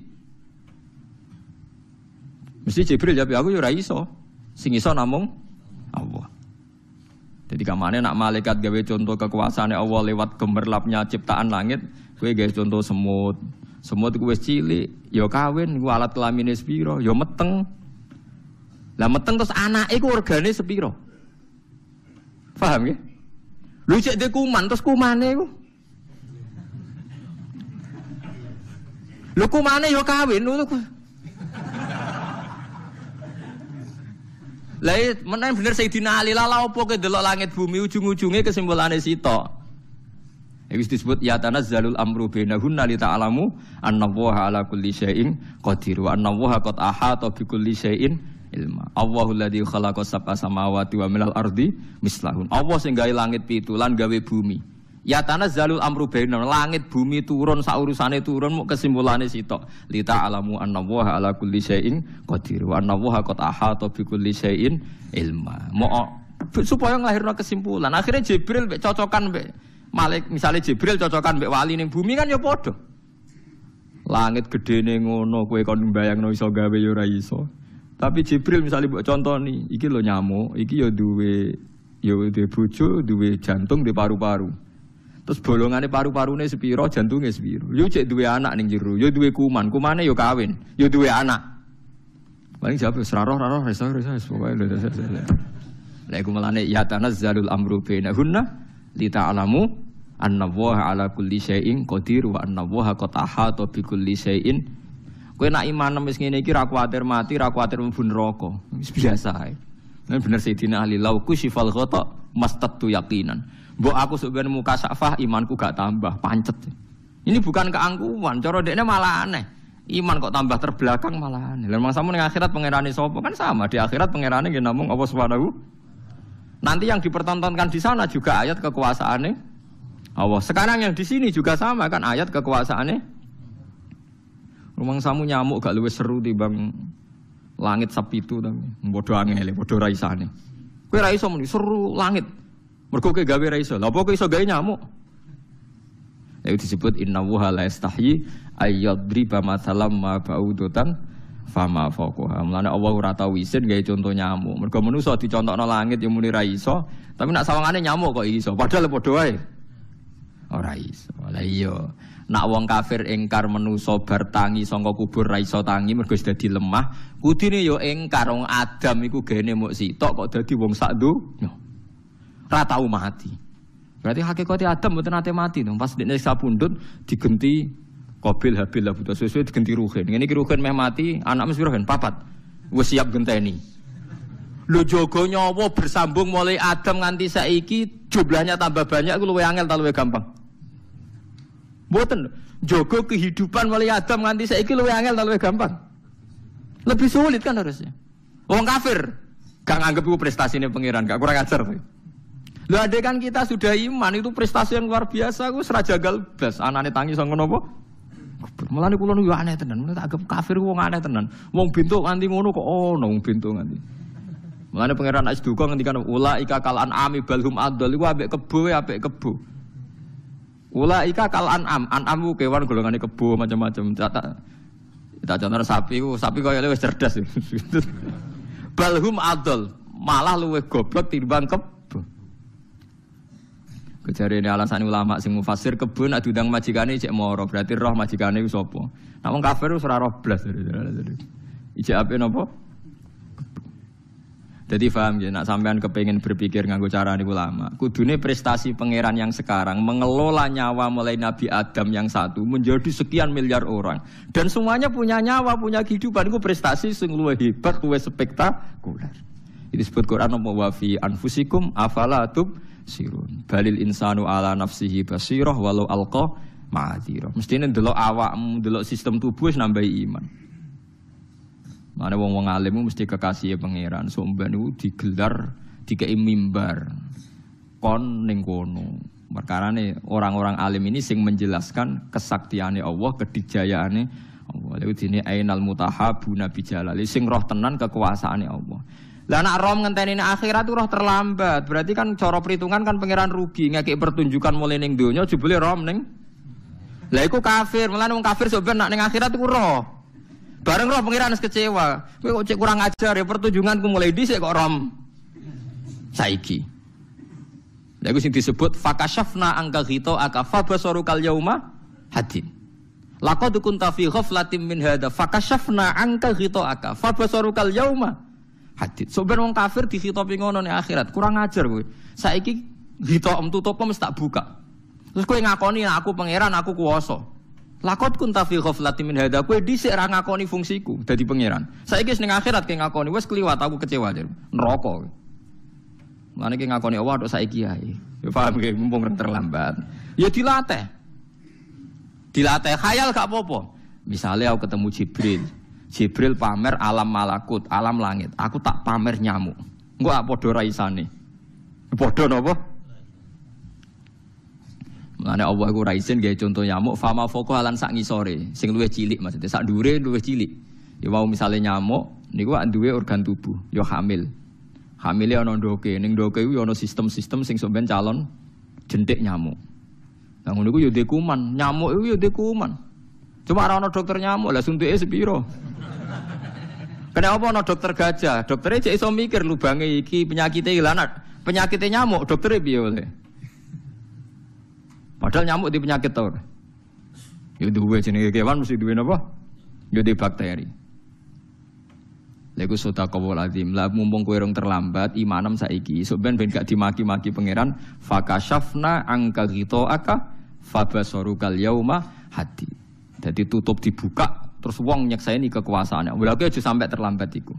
Speaker 1: Mesti Jibril jawab aku ya ora iso. Sing iso namung Allah. Jadi kamane nak malaikat gawe contoh kekuasaane Allah lewat gemerlapnya ciptaan langit, kowe gawe contoh semut. Semut iku wis cilik, ya kawin, iku alat kelamine sepiro, ya meteng. Lah meteng terus anake iku organe sepiro? Paham ya? Lu cek de kuman terus kumane iku. Lu kumane ya kawin lho. Lah menen bener Sayyidina Ali la opo ke delok langit bumi ujung-ujunge kesimpulane sitok. Wis disebut ya tanazzalul amru bainahunna li ta'lamu annallaha ala kulli syai'in qadir wa annallaha qad ahata bi kulli syai'in ilma. Allahul ladzi khalaqa sab'a samawati wa minal ardi mislahun. Allah sing gawe langit 7 lan gawe bumi. Ya tanazzalul amru bainahunna langit bumi turun sak urusane turun muk kesimpulane sitok. Li ta'lamu annallaha ala kulli syai'in qadir wa annallaha qad ahata bi kulli syai'in ilma. Supaya nglahirno kesimpulan. Akhirnya Jibril mek cocokan mek Malik misalnya Jibril cocokan mbek wali ning bumi kan ya padha. Langit gedene ngono kowe kon mbayangno iso gawe ya ora iso. Tapi Jibril misalnya mbok contoni, iki lho nyamuk, iki ya duwe bojo, duwe jantung, duwe paru-paru. Terus bolongane paru-parune sepiro, jantunge sepiro. Yo cek duwe anak ning jero, yo duwe kuman, kumane yo kawin, yo duwe anak. Paling jawab seraroh iso pokoke lho. Lah iku melane ya tanazzalul amru bainahunna li ta'lamu annallaha ala kulli syai'in qadir wa annallaha qad ahata bi kulli syai'in. Kowe nak iman wis ngene iki ra kuwatir mati, ra kuwatir mlebu neraka. Wis biasa ae. Nek bener Sayyidina Ali lauku syifal ghata mastatu yaqinan. Mbok aku sok ben muka safah imanku gak tambah, pancet. Ini bukan keangkuhan, cara dekne malah aneh. Iman kok tambah terbelakang malah aneh. Lah mangsamu ning akhirat pangerane sapa? Kan sama, di akhirat pangerane nggih namung Allah Subhanahu. Nanti yang dipertontonkan di sana juga ayat kekuasaane Allah. Sekarang yang di sini juga sama kan ayat kekuasaane. Rumang samu nyamuk gak luwih seru timbang langit sapitu tapi bodoh angel, bodoh ra isane. Kowe ra iso muni seru langit. Mergo kowe gawe ra iso. Lha apa kowe iso gawe nyamuk? Itu disebut innallaha la yastahyi ayyadriba mathalam ma ba'udatan fama faqaha. Mulane Allah ora tau isin gawe contoh nyamuk. Mergo manusa dicontokno langit ya muni ra iso, tapi nak sawangane nyamuk kok iso. Padahal padha wae. Ora iso. Lah iya. Nak wong kafir engkar manusa bar tangi saka kubur ra iso tangi mergo wis dadi lemah, kudune ya engkar wong Adam iku gene muk sitok kok dadi wong sak donya. Ora tau mati. Berarti hakikate Adam mboten nate mati to. Pas dekne sapundhut digenti Qabil Habil lah buta suwe digenti Ruhin. Ngene iki Ruhin meh mati, anak mesti Ruhin 4. Wis siap genteni. Lho jaga nyawa bersambung mulai Adam nganti saiki jumlahnya tambah banyak iku luwih angel ta luwih gampang? Mboten. Jaga kehidupan mulai Adam nganti saiki luwih angel ta luwih gampang? Lebih sulit kan harusnya. Wong kafir gak nganggep iku prestasine pangeran, gak kurang ajar. Lho andai kan kita sudah iman itu prestasi yang luar biasa, aku serajagal blas anane tangi sanga napa? Mulane kula niku aneh tenan, tak anggap kafir wong aneh tenan. Wong bentuk nganti ngono kok ono wong bentuk nganti. Mulane pangeran nek duka ngendikan ulaika kal an'ami balhum adall iku ambek kebo ambek kebo. Ulaika kal an'am ku kewan golongane kebo macam-macam. Tak contoh sapi koyo wis cerdas. Balhum adall malah luwih goblok timbang kebo. Kejarene alasan ulama sing mufasir kebun nak diundang majikane cek moro berarti roh majikane ku sapa. Nek wong kafir wis ora roh blas. Ijek ape napa? Jadi paham ya nak sampean kepengin berpikir nganggo carane ulama. Kudune prestasi pangeran yang sekarang mengelola nyawa mulai Nabi Adam yang satu menjadi sekian miliar orang dan semuanya punya nyawa, punya kehidupan itu prestasi sing luwih hebat, luwih spektakuler. Itu disebut Quran wa fi anfusikum afala sirun balil insanu ala nafsihi basirah walau alqa ma'adzirah. Mestine ndelok awakmu, ndelok sistem tubuh wis nambahi iman. Mane wong-wong alim mesti kekasih pangeran. Somban niku digelar dikei mimbar. Kon ning kono. Perkarane orang-orang alim ini sing menjelaskan kesaktiane Allah, kedijayaane Allah. Lha dene ainal mutahabuna bijalali sing roh tenan kekuasaane Allah. Lah nek roh ngenteni akhirat roh terlambat. Berarti kan cara perhitungan kan pangeran rugi ngekek pertunjukan mulai ning donya jebule roh ning. Lah iku kafir, mulane wong kafir sampeyan nak ning akhirat iku roh. Bareng roh pangeran wis kecewa. Kowe kok cek kurang ajar ya pertunjukanku mulai dhisik kok rom. Saiki. Lha iku sing disebut fakashafna angka ghito akafa basarukal yauma hadid. Laqad kunta fi ghaflatin min hadza fakashafna angka ghito akafa basarukal yauma hadid. Soben wong kafir dikhitopi ngono ning akhirat, kurang ajar kowe. Saiki hitam tutup mesti tak buka. Terus kowe ngakoni aku pangeran, aku kuwasa. Laqad kunta fi ghaflatin min hadza, kowe dhisik ra ngakoni fungsiku dadi pangeran. Saiki wis ning akhirat kowe ngakoni, wis kliwat aku kecewa jar. Neraka. Mulane ki ngakoni Allah tok saiki ae. Ya paham nggih, mumpung terlambat. Ya dilatih. Dilatih khayal gak apa-apa. Misale aku ketemu Jibril. Jibril pamer alam malakut, alam langit. Aku tak pamer nyamuk. Engko ak padha ra isane. Padha napa? Mulane Allah iku ra isin gawe contoh nyamuk fama foko lan sak ngisore, sing luwih cilik maksudnya sak dhuwure luwih cilik. Ya mau misale nyamuk niku ak duwe organ tubuh, ya hamil. Hamile ana ndoke, ning ndoke iku ana sistem-sistem sing sampeyan calon jentik nyamuk. Lah ngono iku ya ndek kuman, nyamuk iku ya ndek kuman. Cuma ora ana dokter nyamuk, lah suntuke sepiro. Kenapa ana dokter gajah? Doktere cek iso mikir lubange iki penyakite ilanat. Penyakite nyamuk, doktere piye oleh? Padahal nyamuk di penyakit to. Ya duwe jenenge kewan mesti duwe napa? Ya di bakteri. Lego sodaqahul azim. Lah mumpung kowe rong terlambat imanem saiki, sok ben gak dimaki-maki pangeran, fakashafna angka ghitoaka fabasarukal yauma hadi. Dadi tutup dibuka terus wong nyekseni kekuasaane. Lha kowe aja sampai terlambat iku.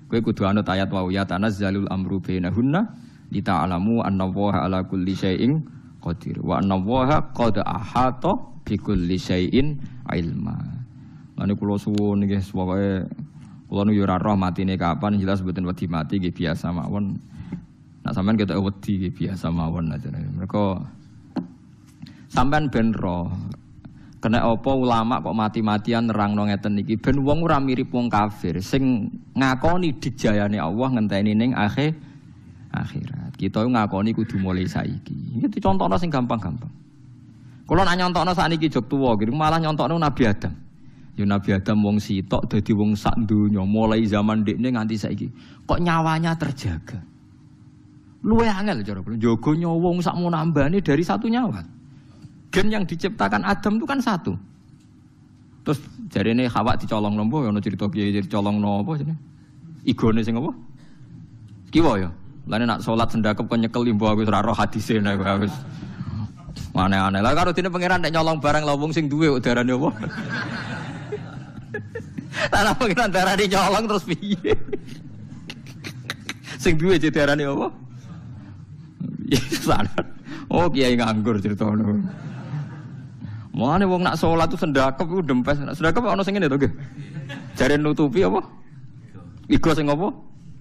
Speaker 1: Kowe kudu anut ayat wa ya tanazzalul amru bainahunna lita'lamu annallaha ala kulli syai'in qadir wa annallaha qad ahata bi kulli syai'in ilma. Lan kula suwun nggih pokoke kula nu yo ora roh matine kapan jelas mboten wedi mati nggih biasa mawon. Nek sampean ketok wedi nggih biasa mawon aja. Mergo sampean ben roh kena apa ulama kok mati-matian nerangno ngeten iki ben wong ora mirip wong kafir sing ngakoni dijayane Allah ngenteni ning akhirat. Kita ngakoni kudu mulai saiki. Iki contohna sing gampang-gampang. Kula nak nyontokno sakniki jog tuwa iki malah nyontokno Nabi Adam. Ya Nabi Adam wong sitok dadi wong sak donya mulai zaman dekne nganti saiki. Kok nyawanya terjaga. Luwe angel cara kula. Njaga nyawa wong sak nambane dari satu nyawa. Gen yang diciptakan Adam itu kan satu. Terus jarene Hawa dicolong nompo ana cerita piye dicolong nopo jenenge? Igone sing apa? Kiwa ya. Lane nak salat sendakep kok nyekel limbo aku ora roh hadise nek wis. Aneh-aneh. Lah karo dene pangeran nek nyolong barang lha wong sing duwe kok darane apa? Lah pangeran darane nyolong terus piye? Sing duwe darane apa? Oh kiai nganggur cerita ngono. Mulane wong nak salat tu sendakep iku dempes. Sendakep ana sing ngene to nggih. Jare nutupi apa? Iku sing apa?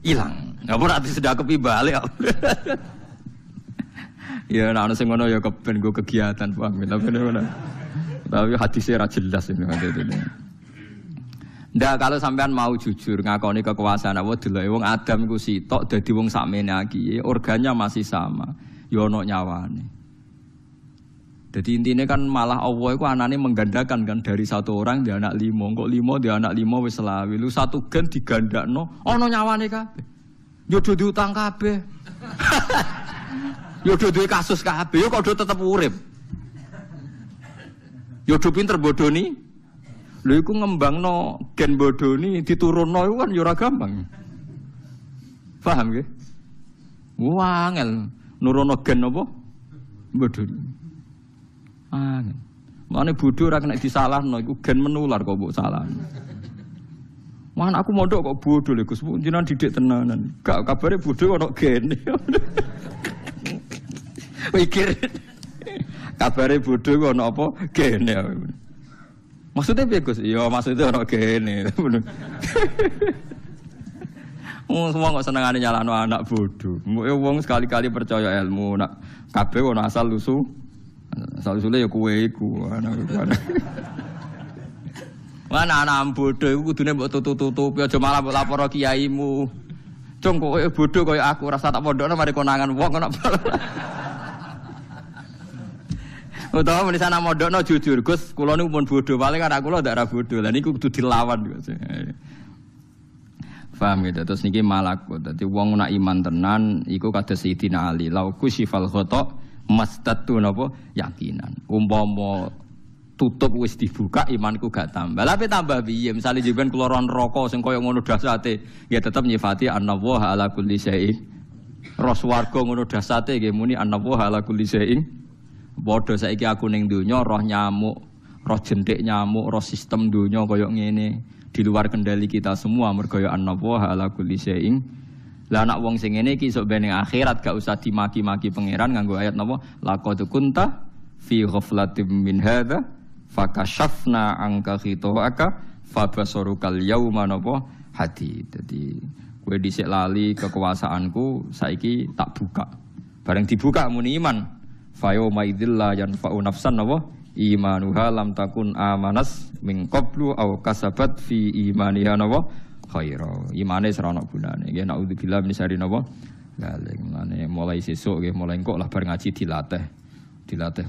Speaker 1: Ilang. Apa ora disedakepi balik. Ya ana sing ngono ya keben go kegiatan Pak. Tapi hadisnya ra jelas ini maksudnya. Ndak kalau sampean mau jujur ngakoni kekuasaan Allah delok wong Adam iku sitok dadi wong sakmene iki organnya masih sama. Ya ono nyawane. Jadi intinya kan malah Allah itu anaknya menggandakan kan dari satu orang dia anak 5, kok 5 dia anak 5 wis selawi. Lu satu gen digandakno ono nyawane kabeh. Yo do diutang kabeh. Yo do duwe kasus kabeh, yo kok do tetep urip. Yo do pinter bodoni. Lho iku ngembangno gen bodoni diturunno iku kan yo ora gampang. Paham nggih? Wah, angel nurono gen apa? Bodoni. Mane bodho ora kena disalahno iku gen menular kok mbok salahno. Wah aku mondok kok bodho lho Gus, jenengan didik tenanan. Gak kabare bodho ono gene. Pikir kabare bodho kok ono apa? Gene. Maksudnya piye Gus? Ya maksudnya ono gene. Semua kok senengane nyalano anak bodoh. Wong sekali-kali percaya ilmu, nak kabeh ono asal lusu. Asal usule ya kowe iku. Mana anak bodoh iku kudune mbok tutup-tutupi aja malah mbok lapor kiaimu. Cung kowe bodoh kaya aku rasa tak pondokno mari konangan wong kok. Utawa muni sana mondokno jujur, Gus, kula niku pun bodoh, paling anak kula ndak ra bodoh. Lah niku kudu dilawan Gus. Paham gitu. Terus niki malakut. Dadi wong nak iman tenan iku kados Sayyidina Ali. Lau kusifal khata mastatu napa yakinan. Umpama tutup wis dibuka imanku gak tambah. Lah tambah piye? Misale jenengan kula ron neraka sing kaya ngono dasate, ya tetep nyifati annallaha ala kulli syai'in. Ros warga ngono dasate nggih muni annallaha ala kulli syai'in. Padha saiki aku ning donya roh nyamuk, roh jentik nyamuk, roh sistem donya kaya ngene, di luar kendali kita semua mergo ya annallaha ala kulli syai'in. Lah anak wong sing ngene iki sok ben ning akhirat gak usah dimaki-maki pangeran nganggo ayat napa laqad kunta fi ghaflatin min hadza fakashafna anka khitaka fabasarukal yauma napa hadi. Dadi kowe dhisik lali kekuasaanku saiki tak buka. Bareng dibuka muni iman. Fa yauma idzil la yanfa'u nafsan napa imanuha lam takun amanas min qablu aw kasabat fi imaniha napa khaira. Imane ora ana gunane. Nggih naudzubillah min syarri napa galing. Mulai sesuk nggih mulai engko lah bar ngaji dilatih.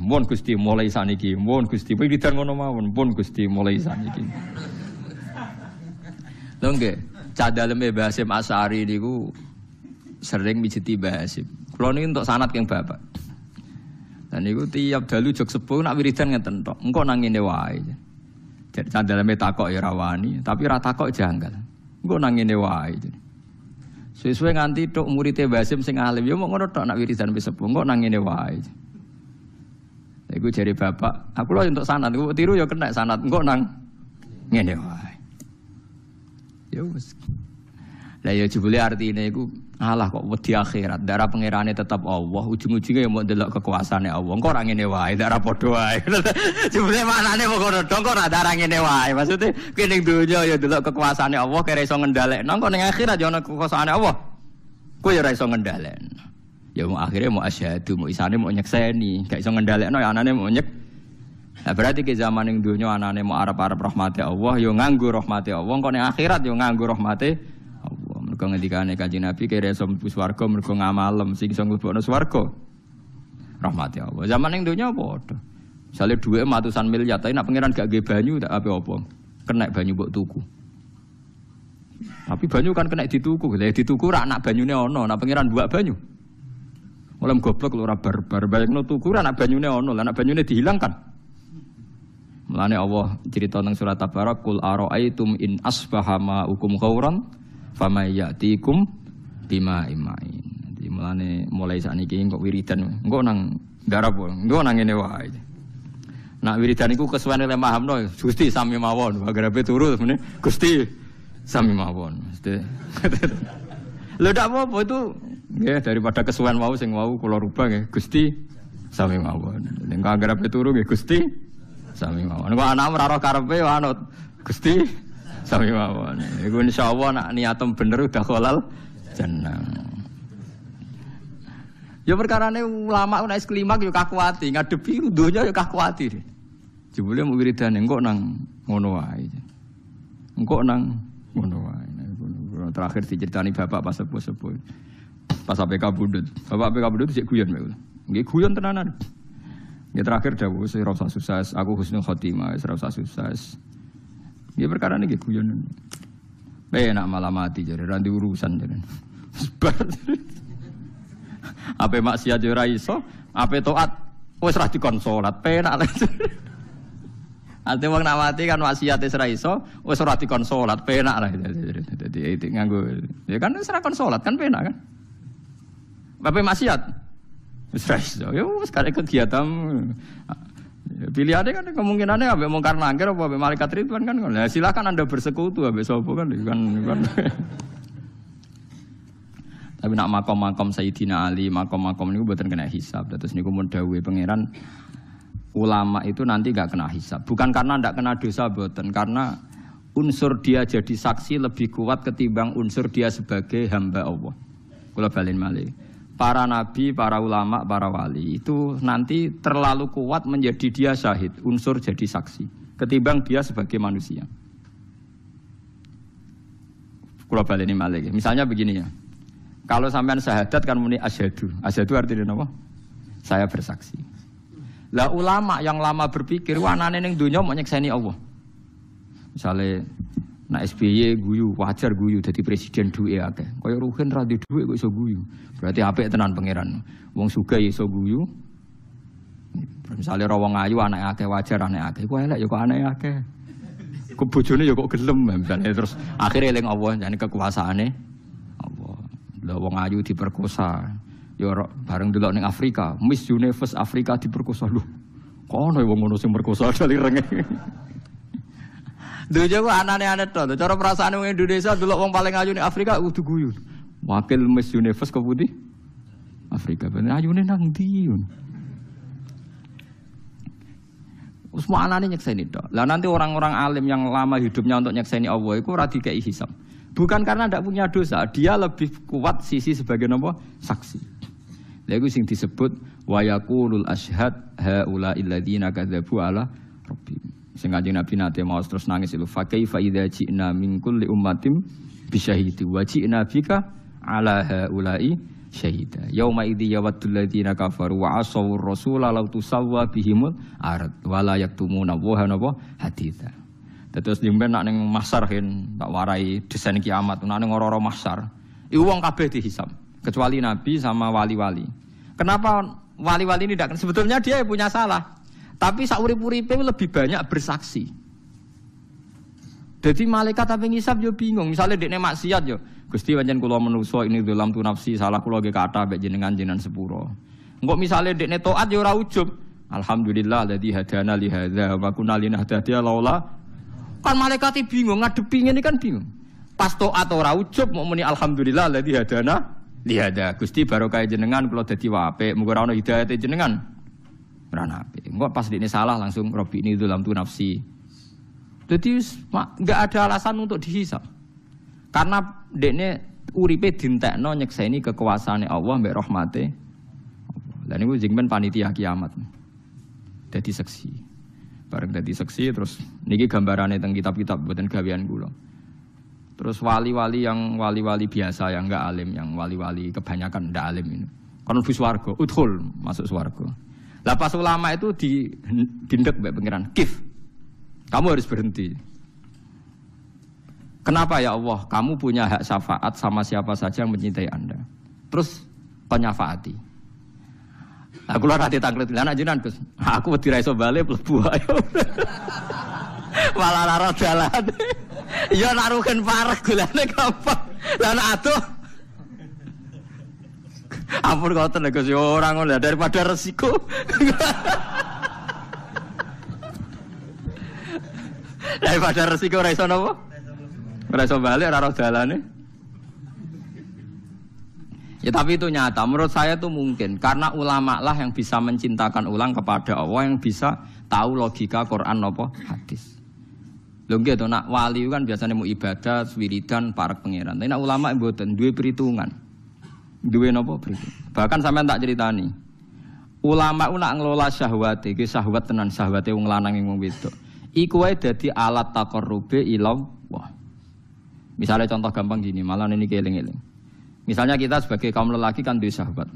Speaker 1: Mun Gusti mulai saniki, mun Gusti wiridan ngono mawon, pun Gusti mulai saniki. Lho nggih, cah daleme Mbah Hasyim Asy'ari niku sering mijeti Mbah Hasyim. Kula niki entuk sanad keng bapak. Dan niku tiap dalu jog sepuh nak wiridan ngeten tok. Engko nang ngene wae. Jadi cah daleme takok ya rawani, tapi ra takok janggal. Engko nang ngene wae. Suwe-suwe nganti tok murid Mbah Hasyim sing alim ya mok ngono tok nak wiridan wis sepuh. Engko nang ngene wae. Iku jari bapak, aku lho untuk sanad, aku tiru ya kena sanad, engko nang ngene wae. Ya wis. Lah ya jebule artine iku alah kok wedi akhirat, darah pangerane tetap Allah, ujung-ujunge ya mau ndelok kekuasaane Allah. Engko ora ngene wae, darah padha wae. Jebule maknane kok ngono dong kok ora darah ngene wae. Maksude kene ning donya ya ndelok kekuasaane Allah, kira iso ngendhalekno, engko ning akhirat ya ana kekuasaane Allah. Kowe ya ora iso ngendhalekno. Ya mau akhirnya mau asyhadu, mau isane mau nyekseni, gak iso ngendhalekno ya anane mau nyek. Nah, berarti ke zaman ning donya anane mau arep-arep rahmate Allah, ya nganggo rahmate Allah, kok ning akhirat ya nganggo rahmate Allah. Mergo ngendikane Kanjeng Nabi kira iso mlebu swarga mergo ngamalem sing iso mlebokno swarga. Rahmate Allah. Zaman ning donya padha. Misale dhuwit ratusan miliar, tapi nek pangeran gak nggih banyu tak apa-apa. Kena banyu mbok tuku. Tapi banyu kan kena dituku, lha dituku ra anak banyune ana, nek pangeran buak banyu. Mulai goblok lho ora barbar bayangno tuku ora anak banyune ono, lah anak banyune dihilangkan. Mulane Allah cerita teng surat Tabarak qul ara'aitum in asbaha ma'ukum ghauran famayatikum bima'in ma'in. Jadi mulai sakniki kok wiridan engko nang ngarep engko nang ngene wae. Nak wiridan iku kesuwen le pahamno Gusti sami mawon, agrape turu meneh Gusti sami mawon. Mesti. Lho ndak apa-apa itu nggih daripada kesuwen wau sing wau kula rubah nggih Gusti sami mawon. Nek agrape turu nggih Gusti sami mawon. Nek ana ora karepe anut Gusti sami mawon. Iku insyaallah nek niatem bener udah halal jeneng. Ya perkarane ulama nek klimak yo kakuati, ngadepi donya yo kakuati. Jebule mau wiridan engko nang ngono wae. Engko nang ngono wae. Terakhir diceritani bapak pas sepuh-sepuh. Pas APK Budut. Bapak APK Budut sik guyon mek. Nggih guyon tenanan. Nggih terakhir dawuh sing ora usah sukses, aku husnul khotimah, ora usah sukses. Nggih perkara niki guyon. Enak malah mati jare ra ndi urusan jare. Ape maksiat yo ora iso, ape taat wis ra dikon salat, penak. Ate wong nak mati kan maksiat wis ra iso, wis ora dikon salat, penak lah. Dadi nganggo ya kan wis ra kon salat kan penak kan. Ape maksiat wis ra iso. Ya wis karek kegiatan. Pilihannya kan kemungkinannya ambek mungkar nangkir apa ambek malaikat ridwan kan. Nah, silakan Anda bersekutu ambek sapa kan. Tapi nak makom-makom Sayyidina Ali, makom-makom niku mboten kena hisab. Terus niku mun dawuhe pangeran ulama itu nanti enggak kena hisab. Bukan karena enggak kena dosa mboten, karena
Speaker 2: unsur dia jadi saksi lebih kuat ketimbang unsur dia sebagai hamba Allah. Kula balen malih. Para nabi, para ulama, para wali itu nanti terlalu kuat menjadi dia syahid, unsur jadi saksi ketimbang dia sebagai manusia. Kula baleni malih. Misalnya begini ya. Kalau sampean syahadat kan muni asyhadu. Asyhadu artinya apa? Saya bersaksi. Lah ulama yang lama berpikir, wah anane ning donya mau nyekseni Allah. Misalnya nak SBY guyu, wajar guyu jadi presiden duwe akeh. Kaya Ruhin ra duwe kok iso guyu. Berarti apik tenan pangeran. Wong sugih iso guyu. Misalnya ra wong ayu anake akeh wajar anake akeh. Kok elek ya kok anake akeh. Kok bojone ya kok gelem misalnya terus akhirnya eling Allah jane kekuasaane Allah. Lah wong ayu diperkosa. Ya bareng delok ning Afrika, Miss Universe Afrika diperkosa lho. Kok ono wong ngono sing perkosa dali renge. Dojo kok anane-anane to. Cara perasaan wong Indonesia delok wong paling ayu ning Afrika kudu guyu. Wakil Miss Universe kok putih Afrika. Ben ayune nang ndi? Semua anane nyekseni to. Lah nanti orang-orang alim yang lama hidupnya untuk nyekseni Allah iku ora dikei hisab. Bukan karena ndak punya dosa, dia lebih kuat sisi sebagai apa? Saksi. Lha iku sing disebut wa yaqulul asyhad haula illadzina kadzabu ala rabbihim. Sing Kanjeng Nabi nate mau terus nangis itu fa kaifa idza ji'na min kulli ummatin bisyahidi wa ji'na bika ala haula'i syahida yauma idzi yawaddul ladzina kafaru wa asawur rasula law tusawwa bihimul ard wa la yaktumuna wa napa haditha. Terus jemben nak ning mahsyar hen tak warai desain kiamat nak ning ora-ora mahsyar iku wong kabeh dihisab kecuali nabi sama wali-wali. Kenapa wali-wali ini tidak? Sebetulnya dia punya salah. Tapi saurip-uripe lebih banyak bersaksi. Jadi malaikat tapi ngisab yo bingung. Misalnya dekne maksiat yo, Gusti pancen kula menungso ini dalam tu nafsi salah kula ge kathah mek jenengan sepuro. Engko misale dekne taat yo ora ujub. Alhamdulillah ladzi hadana li hadza wa kunna linahtadiya laula. Kan malaikat bingung ngadepi ngene kan bingung. Pas taat ora ujub mau muni alhamdulillah ladzi hadana li hadza. Gusti barokah jenengan kula dadi apik, muga ora ono hidayate jenengan. Merana ape. Enggak pas ini salah langsung Robi ini dalam tu nafsi. Jadi enggak ada alasan untuk dihisab. Karena dekne uripe dintekno nyekseni kekuasaane Allah mbek rahmate. Lah niku jengben panitia kiamat. Dadi seksi. Bareng dadi seksi terus niki gambarane teng kitab-kitab mboten gawean kula. Terus wali-wali yang wali-wali biasa yang enggak alim, yang wali-wali kebanyakan enggak alim ini. Kon mlebu swarga, udkhul masuk swarga. Lah pas ulama itu dindek mbek pangeran, kif. Kamu harus berhenti. Kenapa ya Allah? Kamu punya hak syafaat sama siapa saja yang mencintai Anda. Terus penyafaati. Aku lho ati taklid lan jenengan Gus. Aku wedi ra iso bali mlebu ayo. Malah lara dalan. Ya nak rugen parek golane gampang. Lah nak atuh ampun ngoten lho Gus, ora ngono daripada resiko. Daripada resiko ora iso napa? Ora iso bali ora ora dalane. Ya tapi itu nyata, menurut saya itu mungkin karena ulama lah yang bisa mencintakan ulang kepada Allah, yang bisa tahu logika Quran napa hadis. Lho nggih to nak wali kan biasanya mau ibadah, wiridan, parek pangeran. Tapi nak ulama mboten duwe perhitungan. Duwe napa berarti. Bahkan sampean tak ceritani. Ulama ku nak ngelola syahwat iki syahwat tenan syahwate wong lanang ing wong wedok. Iku wae dadi alat taqarrube ila Allah. Misalnya contoh gampang gini, malah ini keling-eling. Misalnya kita sebagai kaum lelaki kan duwe syahwat.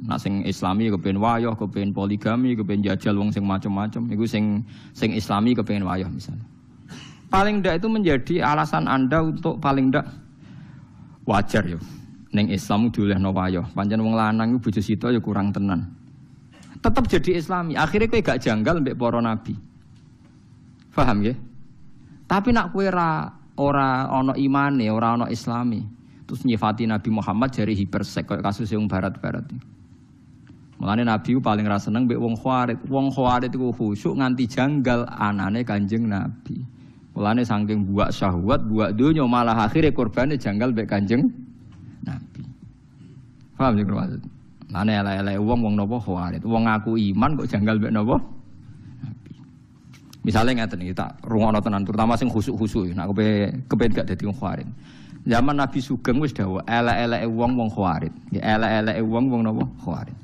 Speaker 2: Nak sing Islami kepengin wayah, kepengin poligami, kepengin jajal wong sing macam-macam. Iku sing Islami kepengin wayah misalnya. Paling ndak itu menjadi alasan Anda untuk paling ndak wajar ya. Neng Islam diolehno wayah, pancen wong lanang iku bojo sita ya kurang tenan. Tetap jadi Islami, akhirnya kowe gak janggal mbek para nabi. Paham nggih? Tapi nak kowe ora ana imane, ora ana Islami, terus nyifati Nabi Muhammad jari hipersek koyo kasus yang barat-barat. Mulane nabi ku paling ra seneng mbek wong khawarit. Wong khawarit iku khusyuk nganti janggal anane Kanjeng Nabi. Mulane saking buak syahwat, buak donya malah akhirnya korbane janggal mbek Kanjeng Nabi. Paham ya maksud? Lane elek-elek wong napa khawarit. Wong ngaku iman kok janggal mbek napa? Nabi. Misalnya ngeten iki tak rungokno tenan terutama sing khusuk-khusuk nek kepen gak dadi wong khawarij. Zaman Nabi Sugeng wis dawuh elek-eleke wong khawarij. Nggih elek-eleke wong napa khawarij.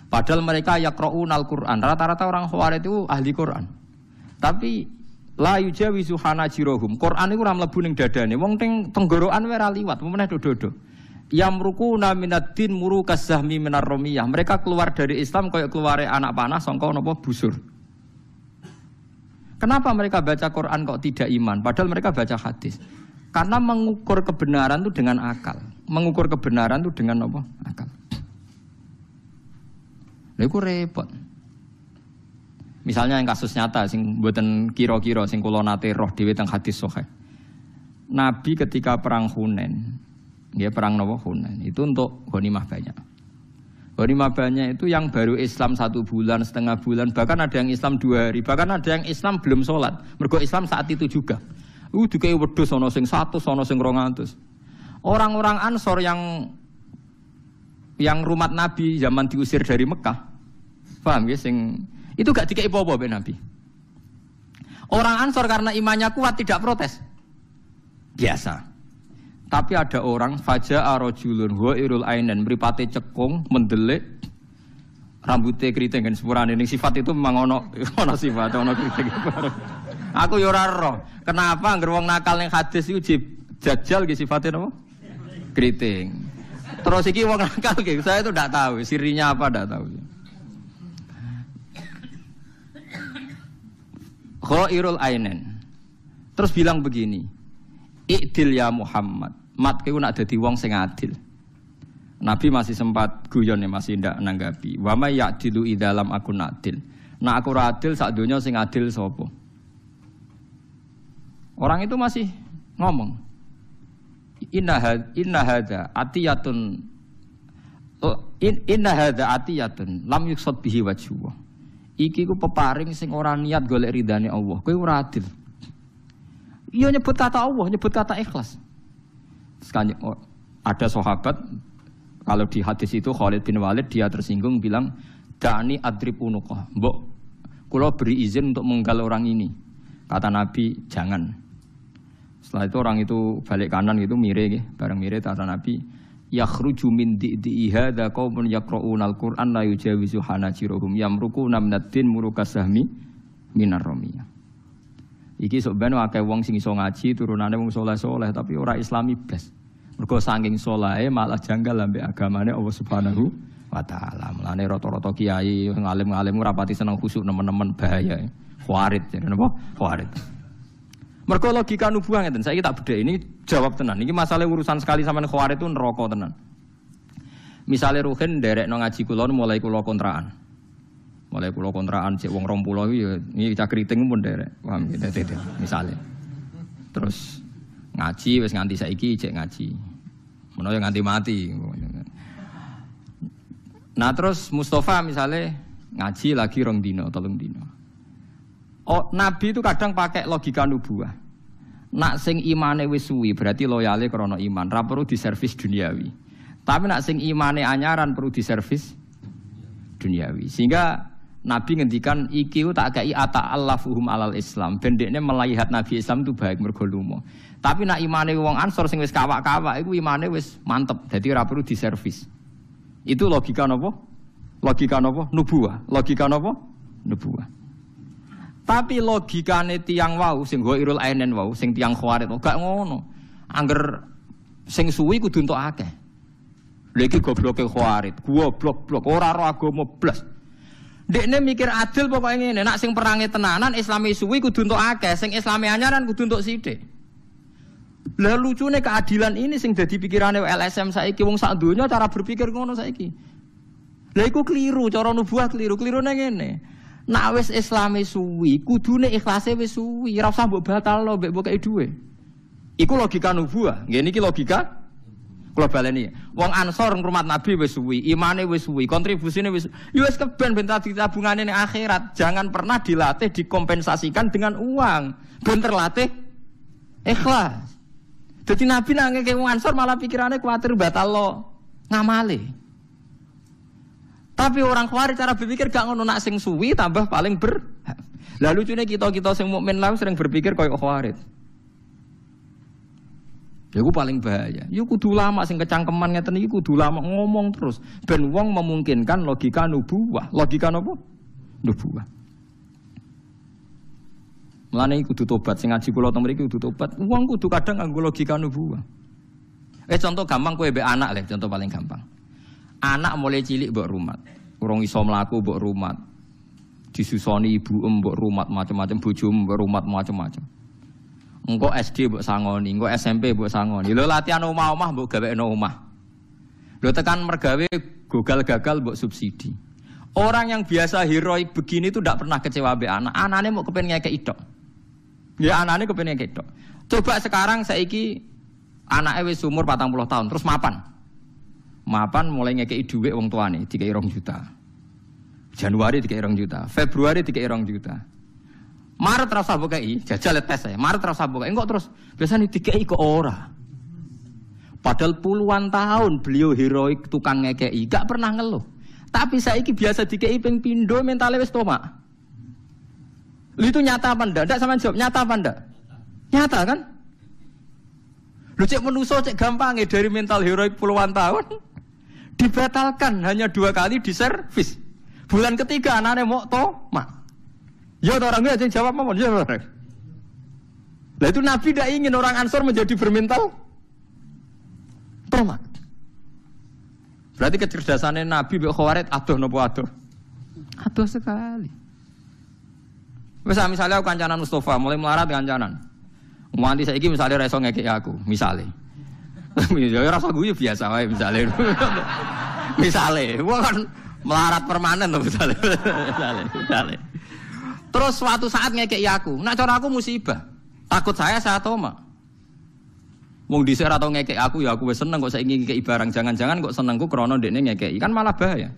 Speaker 2: Padahal mereka yaqra'unal Qur'an. Rata-rata orang khawarij itu ahli Qur'an. Tapi la yujawizu hanajirohum. Qur'an iku ora mlebu ning dadane. Wong teng tenggorokan wae ora liwat, meneh dodo. Yamrukuna minaddin murukas zahmi minar romiyah. Mereka keluar dari Islam kayak keluare anak panah sangka napa busur. Kenapa mereka baca Quran kok tidak iman? Padahal mereka baca hadis. Karena mengukur kebenaran itu dengan akal. Mengukur kebenaran itu dengan apa? Akal. Lha iku repot. Misalnya yang kasus nyata sing mboten kira-kira sing kula nate roh dhewe teng hadis sahih. Nabi ketika perang Hunain, nggih perang napa Hunain, itu untuk ghanimah banyak. Ghanimah banyak itu yang baru Islam 1 bulan, setengah bulan, bahkan ada yang Islam 2 hari, bahkan ada yang Islam belum sholat. Mergo Islam saat itu juga. Dikei wedhus ana sing 100, ana sing 200. Orang-orang Ansor yang rumat Nabi zaman diusir dari Mekah. Paham ya sing itu gak dikei apa-apa be Nabi. Orang Ansor karena imannya kuat tidak protes. Biasa. Tapi ada orang faja'a rajulun ghairul ainen mripate cekung mendelik rambutnya keriting kan sepurane ning sifat itu memang ono sifat ono keriting. Aku yo ora roh. Kenapa anggere wong nakal ning hadis iku jajal ki sifate napa? Keriting. Terus iki wong nakal ki saya itu ndak tahu sirinya apa ndak tahu. Ghairul ainen. Terus bilang begini. I'dil ya Muhammad. Mat kowe nak dadi wong sing adil. Nabi masih sempat guyon ya masih ndak nanggapi. Wa may ya'dilu idzalam akun adil. Nak aku ora adil sak donya sing adil sapa? Orang itu masih ngomong. Inna hadza atiyatun lam yuksad bihi wajhu. Iki ku peparing sing ora niat golek ridane Allah. Kowe ora adil. Iya nyebut kata Allah, nyebut kata ikhlas. Sekarang ada sahabat kalau di hadis itu Khalid bin Walid dia tersinggung bilang da'ani adrib unuqah. Mbok kula beri izin untuk menggal orang ini. Kata Nabi jangan. Setelah itu orang itu balik kanan gitu mire nggih, bareng mire kata Nabi yakhruju min di'i hadza qaumun yaqra'unal Qur'an la yujawizu hanajiruhum yamrukuna minad-din murukasahmi minar ramiyah. Iki sok ben akeh wong sing iso ngaji turunane wong saleh-saleh tapi ora islami blas. Mergo saking saleh malah janggal ambek agamane Allah Subhanahu wa taala. Mulane rata-rata kiai ngalim-ngalim ora pati seneng khusuk nemen-nemen bahaya. Khawarij jenenge napa? Khawarij. Mergo logika nubuwah ngeten. Saiki tak bedhek ini jawab tenan. Iki masalah urusan sekali sampean khawarij itu neraka tenan. Misale Ruhin nderekno ngaji kula mulai kula kontrakan. Mulai pulau kontrakan cek wong 20 iki ya iki cah kriting pun derek. Paham gitu misalnya. Terus ngaji wis nganti saiki cek ngaji. Menawa nganti mati. Nah terus Mustafa misalnya ngaji lagi 2 dino, 3 dino. Oh, Nabi itu kadang pakai logika nubuwah. Nak sing imane wis suwi berarti loyale krana iman, ra perlu diservis duniawi. Tapi nak sing imane anyaran perlu diservis duniawi. Sehingga Nabi ngendikan iki tak kai ata'allafuhum alal Islam. Bendekne melihat Nabi Islam itu baik mergo lumo. Tapi nak imane wong Ansor sing wis kawak-kawak iku imane wis mantep. Dadi ora perlu diservis. Itu logika napa? Logika napa? Nubuwah. Logika napa? Nubuwah. Tapi logikane tiyang wau sing ghairul ainen wau sing tiyang khawarij gak ngono. Angger sing suwi kudu entuk akeh. Lha iki gobloke khawarij. Goblok-blok ora ro agama blas. Dekne mikir adil pokoke ngene, nek sing perange tenanan Islami suwi kudu entuk akeh, sing Islami anyaran kudu entuk sithik. Lah lucune keadilan ini sing dadi pikirane LSM saiki wong sak donya cara berpikir ngono saiki. Lah iku keliru, cara nubuah keliru. Kelirune ngene. Nek wis Islami suwi, kudune ikhlase wis suwi, ora usah mbok batalno mbek mbok kei dhuwit. Iku logika nubuah. Nggih niki logika kula baleni. Wong Ansor ngrumat Nabi wis suwi, imane wis suwi, kontribusine wis ya wis keben ben tabungane ning akhirat. Jangan pernah dilatih dikompensasikan dengan uang. Ben terlatih ikhlas. Dadi Nabi nang ngeke wong Ansor malah pikirane kuwatir batal lo ngamale. Tapi orang Khawarij cara berpikir gak ngono nak sing suwi tambah paling Lah lucune kita sing mukmin lah sering berpikir koyo Khawarij. Ya ku paling bahaya. Ya kudu ulama sing kecangkeman ngeten iki kudu ulama ngomong terus ben wong memungkinkan logika nubuwah. Logika napa? Nubuwah. Mulane kudu tobat sing ngaji kula teng mriki kudu tobat. Wong kudu kadang nganggo logika nubuwah. Contoh gampang kowe mbek anak le, contoh paling gampang. Anak mulai cilik mbok rumat. Urung iso mlaku mbok rumat. Disusoni ibu mbok rumat macam-macam bojomu mbok rumat macam-macam. Engko SD mbok sangoni, engko SMP mbok sangoni. Lho latihan omah-omah mbok gawekno omah. Lho tekan mergawe gagal mbok subsidi. Orang yang biasa heroik begini itu tidak pernah kecewa mbek anak. Anane mau kepen ngekeki tok. Ya anane kepen ngekeki tok. Coba sekarang saiki anake wis umur 40 tahun terus mapan. Mapan mulai ngekeki dhuwit wong tuane dikei 2 juta. Januari dikei 2 juta, Februari dikei 2 juta. Maret rasa bokei, jajal tes saya. Maret rasa bokei, enggak terus biasanya dikei kok ora. Padahal puluhan tahun beliau heroik tukang ngekei, gak pernah ngeluh. Tapi saiki biasa dikei ping pindho mentale wis tomak. Itu nyata apa ndak? Ndak sampean jawab, nyata apa ndak? Nyata kan? Lu cek menuso cek gampang dari mental heroik puluhan tahun dibatalkan hanya 2 kali di servis. Bulan ketiga anaknya mau tomak. Ya orang enggak jawab apa? Ya orang. Lah itu Nabi tidak ingin orang Ansor menjadi bermental tomak. Berarti kecerdasannya Nabi mbek Khawarij adoh napa adoh? Adoh sekali. Wes misalnya aku kancanan Mustafa mulai melarat kancanan. Nganti saiki misalnya ra iso ngekeki aku, misale. Ya rasa guyu biasa wae misale. Misale, wong kan melarat permanen to misale. Terus suatu saat ngekeki aku, nak cara aku musibah. Takut saya tomak. Wong dhisik ora tau ngekeki aku ya aku wis seneng kok saiki ngekeki barang, jangan-jangan kok senengku krana ndekne ngekeki. Kan malah bahaya.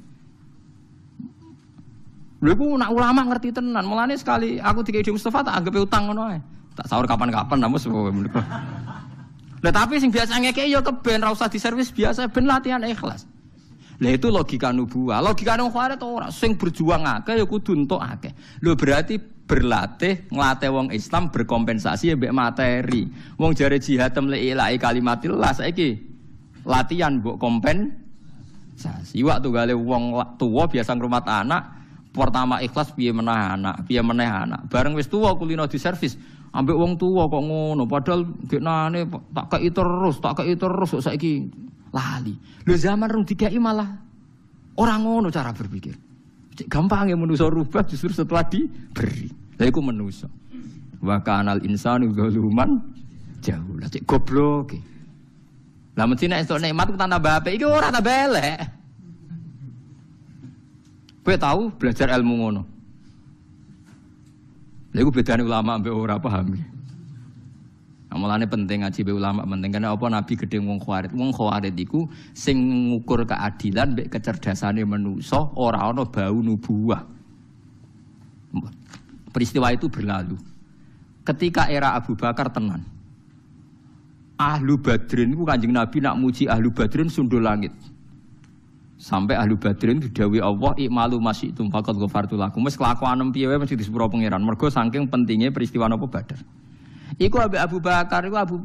Speaker 2: Lha iku nak ulama ngerti tenan. Mulane sekali aku dikeki Mustafa tak anggap utang ngono ae. Tak sahur kapan-kapan namus menika. Lah tapi sing biasa ngekeki ya keben ra usah diservis biasa ben latihan ikhlas. Lah itu logika nubuwah. Logika nang Khawarij ora sing berjuang akeh ya kudu entuk akeh. Lho berarti berlatih nglatih wong Islam berkompensasi mbek materi. Wong jare jihad temlei kalimatillah saiki latihan mbok kompensasi. Waktu gale wong tuwa biasa ngrumat anak pertama ikhlas piye meneh anak. Bareng wis tuwa kulino di servis. Ambek wong tuwa kok ngono padahal geknane tak kei terus kok saiki lali. Lho zaman rung dikei malah orang ngono cara berpikir. Cek gampang ya manusa rubah justru setelah diberi. Lah iku manusa. Wa kanal insanu zaluman jahul. Cek goblok. Lah mesti nek esuk nikmat ku tambah apik iki ora tambah elek. Kowe tahu belajar ilmu ngono. Lha iku bedane ulama mbek ora paham. Amalane penting ngaji be ulama penting karena apa Nabi gedhe wong Khawarij. Wong Khawarij iku sing ngukur keadilan mbek kecerdasane manusa ora ana bau nubuwah. Peristiwa itu berlalu. Ketika era Abu Bakar tenan. Ahlu Badrin iku Kanjeng Nabi nak muji Ahlu Badrin sundul langit. Sampai Ahlu Badrin didhawuhi Allah ikmalu masyitum faqad ghafartu lakum. Wis kelakuan piye wae mesti disepuro pangeran. Mergo saking pentingnya peristiwa napa Badar. Iku Abu Bakar iku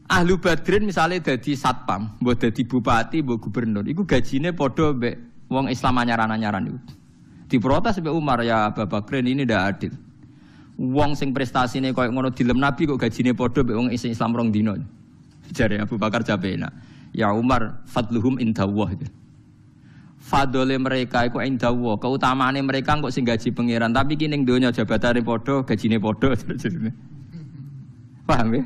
Speaker 2: Ahlu Badrin misalnya dadi satpam, mbok dadi bupati, mbok gubernur. Iku gajine padha mbek wong Islam anyaran-anyaran iku. Diprotes mbek Umar, ya Abu Bakrin ini ndak adil. Wong sing prestasine koyo ngono dilem Nabi kok gajine padha mbek wong Islam rong dina. Jare Abu Bakar jabena. Ya Umar fadluhum indallah. Fadole mereka iku indallah, keutamaane mereka kok sing gaji pangeran, tapi ki ning donya jabatane padha, gajine padha. Paham ya?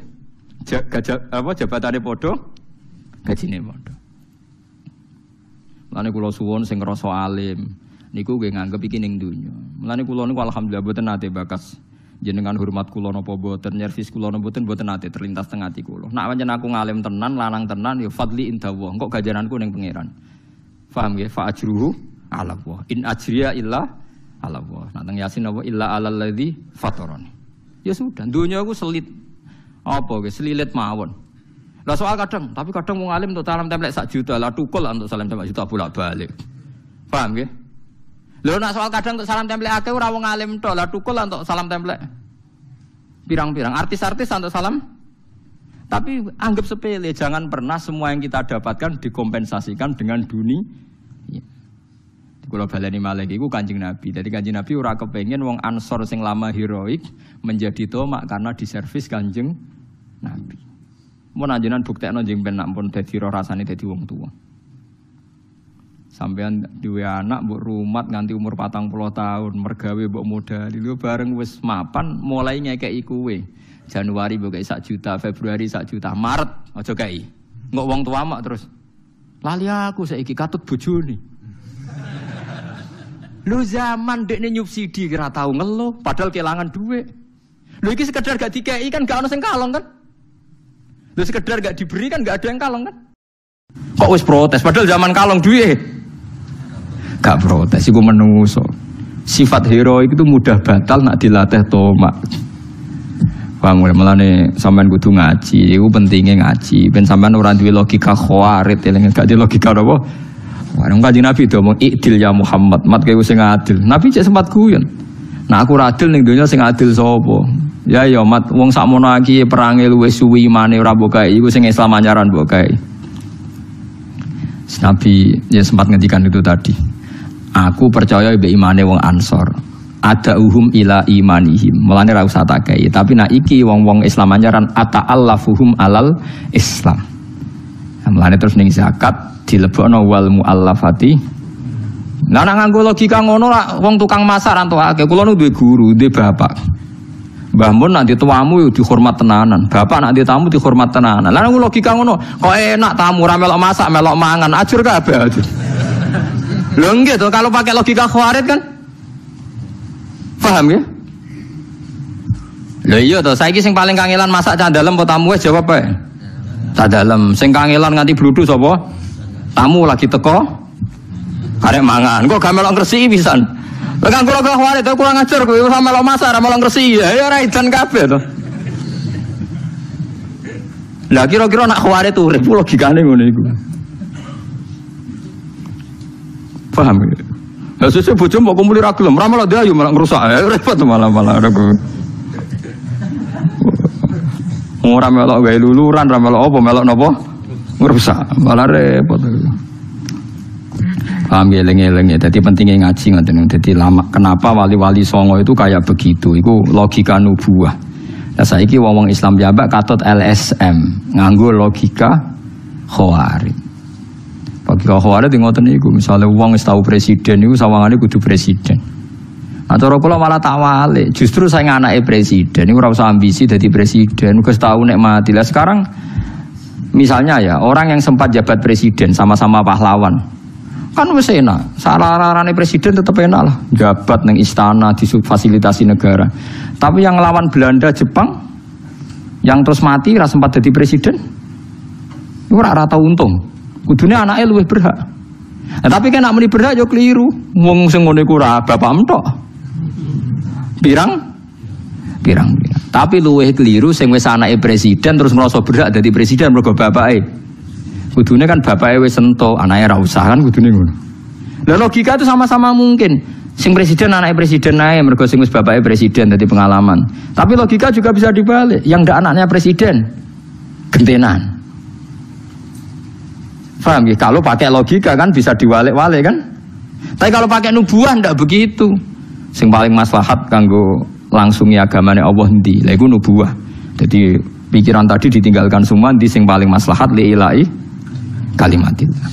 Speaker 2: Jabatane padha, gajine padha. Mulane kula suwun sing ngrasa alim niku nggih nganggep iki ning donya. Mulane kula niku alhamdulillah boten nate bakas jenengan hormat kula napa boten, nyervis kula napa boten nate terlintas teng ati kula. Nek pancen aku ngalim tenan, lanang tenan ya fadli indallah. Engko gajaranku ning pangeran. Paham nggih? Fa ajruhu 'ala Allah. In ajriya illa 'ala Allah. Nang Yasin apa illa 'alal ladzi fatarani. Ya sudah, donya aku selit. Apa ge selilit mawon. Lah soal kadang, tapi kadang wong alim untuk salam templek 1 juta, lah tukul untuk salam templek juta bolak-balik. Paham nggih? Lho nak soal kadang untuk salam template akeh ora wong alim tok, lah tukul untuk salam template. Pirang-pirang artis-artis untuk salam. Tapi anggap sepele, jangan pernah semua yang kita dapatkan dikompensasikan dengan dunia. Kalau baleni malih iku Kanjeng Nabi. Jadi Kanjeng Nabi ora kepengin wong Ansor sing lama heroik menjadi tomak karena diservis Kanjeng Nabi. Mun anjenan buktekno jeng ben nak pun dadi ro rasane dadi wong tuwa. Sampeyan duwe anak mbok rumat nganti umur 40 tahun, mergawe mbok modali lho bareng wis mapan mulai ngekeki kowe. Januari mbok kei 1 juta, Februari 1 juta, Maret aja kei. Ngok wong tua mak terus. Lali aku saiki katut bojone. Lho zaman dekne nyubsidi kira tau ngeluh padahal kelangan duit. Lho iki sekedar gak dikei kan gak ono sing kalong kan? Lho sekedar gak diberi kan gak ada yang kalong kan? Kok wis protes padahal zaman kalong duit. Gak protes iku menungso. Sifat heroik itu mudah batal nak dilatih tomak. Paham mulane sampean kudu ngaji, iku pentingnya ngaji. Ben sampean ora duwe logika khawarit, eling gak duwe logika apa? Wong Kanjeng Nabi itu ngomong ikdil ya Muhammad, mat kowe sing adil. Nabi cek sempat guyon. Nah aku adil ning donya sing adil sapa? Ya ya mat wong sakmono iki perange luwih suwi imane ora mbok kae iku sing Islam anyaran mbok kae. Nabi ya sempat ngendikan itu tadi. Aku percaya be imane wong Ansor. Ada uhum ila imanihim. Mulane ra usah tak kae. Tapi nek iki wong-wong Islam anyaran ata'allafuhum alal Islam. Mulane terus ning zakat dilebokno wal muallafati. Lah nek nganggo logika ngono ra wong tukang masak ra entukake. Kula nu duwe guru, duwe bapak. Mbah mun nanti tuamu yo dihormat tenanan. Bapak nanti tamu dihormat tenanan. Lah nek logika ngono, kok enak tamu ra melok masak, melok mangan, ajur kabeh. Lho nggih to kalau pakai logika khawarit kan? Paham ya? Lho iya to, saiki sing paling kangelan masak cah dalem apa tamu wis jawab ae. Cah dalem, sing kangelan nganti bludhu sapa? Tamu lagi teko arek mangan. Kok gak melok ngresiki pisan. Lah kan kula khawatir to kurang ajar kowe ora melok masak ora melok ngresiki. Ya ora edan kabeh to. Lah kira-kira nak khawatir urip logikane ngono iku. Paham ya? Lah sesuk bojo mbok kumpuli ra gelem, ora malah dayu malah ngrusak. Repot malah aku. Ora melok gawe luluran, ora melok apa, melok napa? Ngrusak. Malah repot. Paham ya, eling-eling ya. Jadi pentingnya ngaji ngoten. Jadi lama kenapa wali-wali songo itu kayak begitu? Iku logika nubuwah. Lah saiki wong-wong Islam jabak katut LSM, nganggo logika khawarij. Logika khawarij ngoten niku, misale wong wis tau presiden niku sawangane kudu presiden. Acara kula malah tak walik, justru saya anake presiden niku ora usah ambisi dadi presiden, wis tau nek mati. Lah sekarang misalnya ya, orang yang sempat jabat presiden sama-sama pahlawan. Kan wis enak, sararane presiden tetep enak lah, jabat nang istana difasilitasi negara. Tapi yang ngelawan Belanda, Jepang yang terus mati ra sempat jadi presiden. Iku ora tau untung. Kudune anake luwih berhak. Nah, tapi kan nek muni berhak yo keliru. Wong sing ngene iku ora bapakmu tok. Pirang. Tapi luwih keliru sing wis anake presiden terus merasa berhak dadi presiden mergo bapake. Kudune kan bapake wis entuk, anake ra usah kan kudune ngono. Lah logika itu sama-sama mungkin. Sing presiden anake presiden ae mergo sing wis bapake presiden dadi pengalaman. Tapi logika juga bisa dibalik. Yang ndak anaknya presiden gentenan. Paham ya? Kalau pakai logika kan bisa diwalik-walik kan? Tapi kalau pakai nubuah ndak begitu. Sing paling maslahat kanggo langsungi agamane Allah ndi? Lah iku nubuah. Jadi pikiran tadi ditinggalkan semua di sing paling maslahat li ilahi kalimatillah.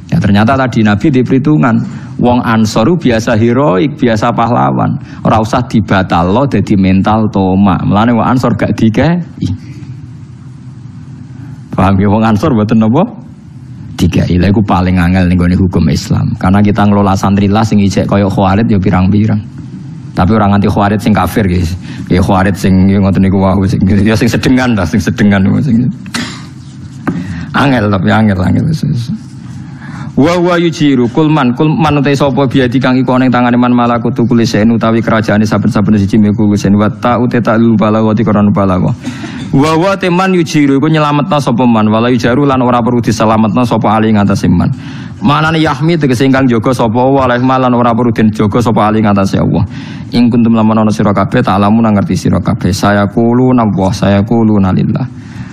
Speaker 2: Ya ternyata tadi Nabi diperhitungan. Wong Ansoru biasa heroik, biasa pahlawan. Ora usah dibatalno dadi mental tomak. Mulane wong Ansor gak dikei. Paham ya wong Ansor mboten napa? Dikei. Lha iku paling angel ning gone hukum Islam. Karena kita ngelola santrillah sing ijek kaya khawarij ya pirang-pirang. Tapi orang anti khawarij sing kafir guys. Ya khawarij sing ngoten niku wae sing sedengan lah, sing sedengan sing. Angel tapi angel. Wa yujiru kulman utai sapa biadi kang iku ning tangane man malakutu kulisen utawi kerajaane saben-saben siji miku kusen wa ta uta ta'lul balawati koran balawa. Wa teman yujiru iku nyelametna sapa man wala yujaru lan ora perlu diselametna sapa ali ngatas man.
Speaker 1: Manane yahmi tegese ingkang jaga sapa wa alaihi malan ora perlu den jaga sapa ali ngatasé Allah. Ing kuntum lamun ana sira kabeh ta'lamun ngerti sira kabeh. Saya quluna wa saya quluna lillah.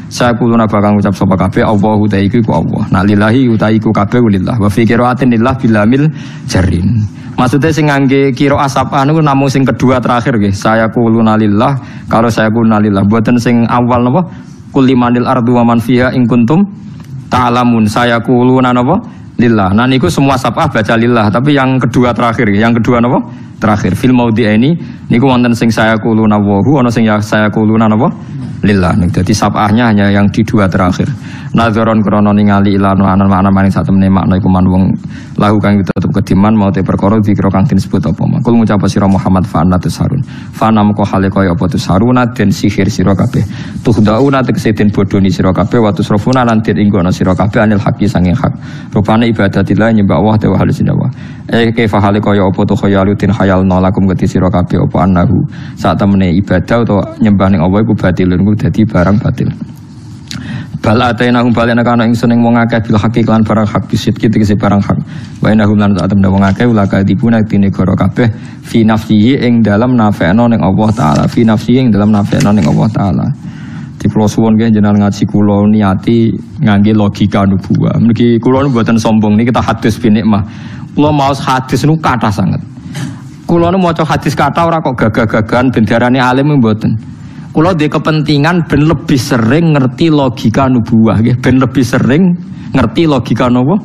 Speaker 1: Saya quluna bakal ngucap sapa kabeh Allahu ta iku Allah. Nah lillahi uta iku kabeh lillah. Wa fi qiraatin lillah bilamil jarin. Maksudnya sing ngangge kira asapah niku namung sing kedua terakhir nggih. Saya quluna lillah. Kalau saya quluna lillah mboten sing awal napa? Qul limanil ardu wa man fiha in kuntum ta'lamun. Saya quluna napa? Lillah. Nah niku semua sabah baca lillah, tapi yang kedua terakhir, yang kedua napa? Terakhir. Fil maudhi ini niku wonten sing saya quluna wahu, ana sing saya quluna napa? Lillah. Jadi sabahnya hanya yang di dua terakhir. Nadzaron krana ningali ilanu anan makna maring satemene makna iku man wong lahu kang tetep kediman mau te perkara dikira kang disebut apa mah. Kul ngucap sira Muhammad fa annatus harun. Fa nam ko hale kaya apa tusaruna den sihir sira kabeh. Tuhdauna tegese den bodoni sira kabeh wa tusrafuna lan den inggono sira kabeh anil haqi sanging hak. Rupane ibadatillah nyembah Allah te wahal sinawa. Kaifa hale kaya apa tu khayalu tin khayalna lakum geti sira kabeh apa annahu. Sak temene ibadah utawa nyembah ning Allah iku batilun ku dadi barang batil. Bal atainahum balena kana ingsun ing wong akeh bil haqi lan barang hak bisit tegese barang hak. Wa inahum lan ta'at wong akeh ulaka dipuna dine goro kabeh fi nafsihi ing dalam nafekno ning Allah taala. Fi nafsihi ing dalam nafekno ning Allah taala. Di kula suwun nggih jenengan ngaji kula niati ngangge logika nubuwah. Mriki kula nu mboten sombong niki kita hadis bi nikmah. Kula maos hadis nu kathah sanget. Kula nu maca hadis kathah ora kok gagah-gagahan ben diarani alim mboten. Kula dhe kepentingan ben lebih sering ngerti logika nubuwah nggih, ben lebih sering ngerti logika napa?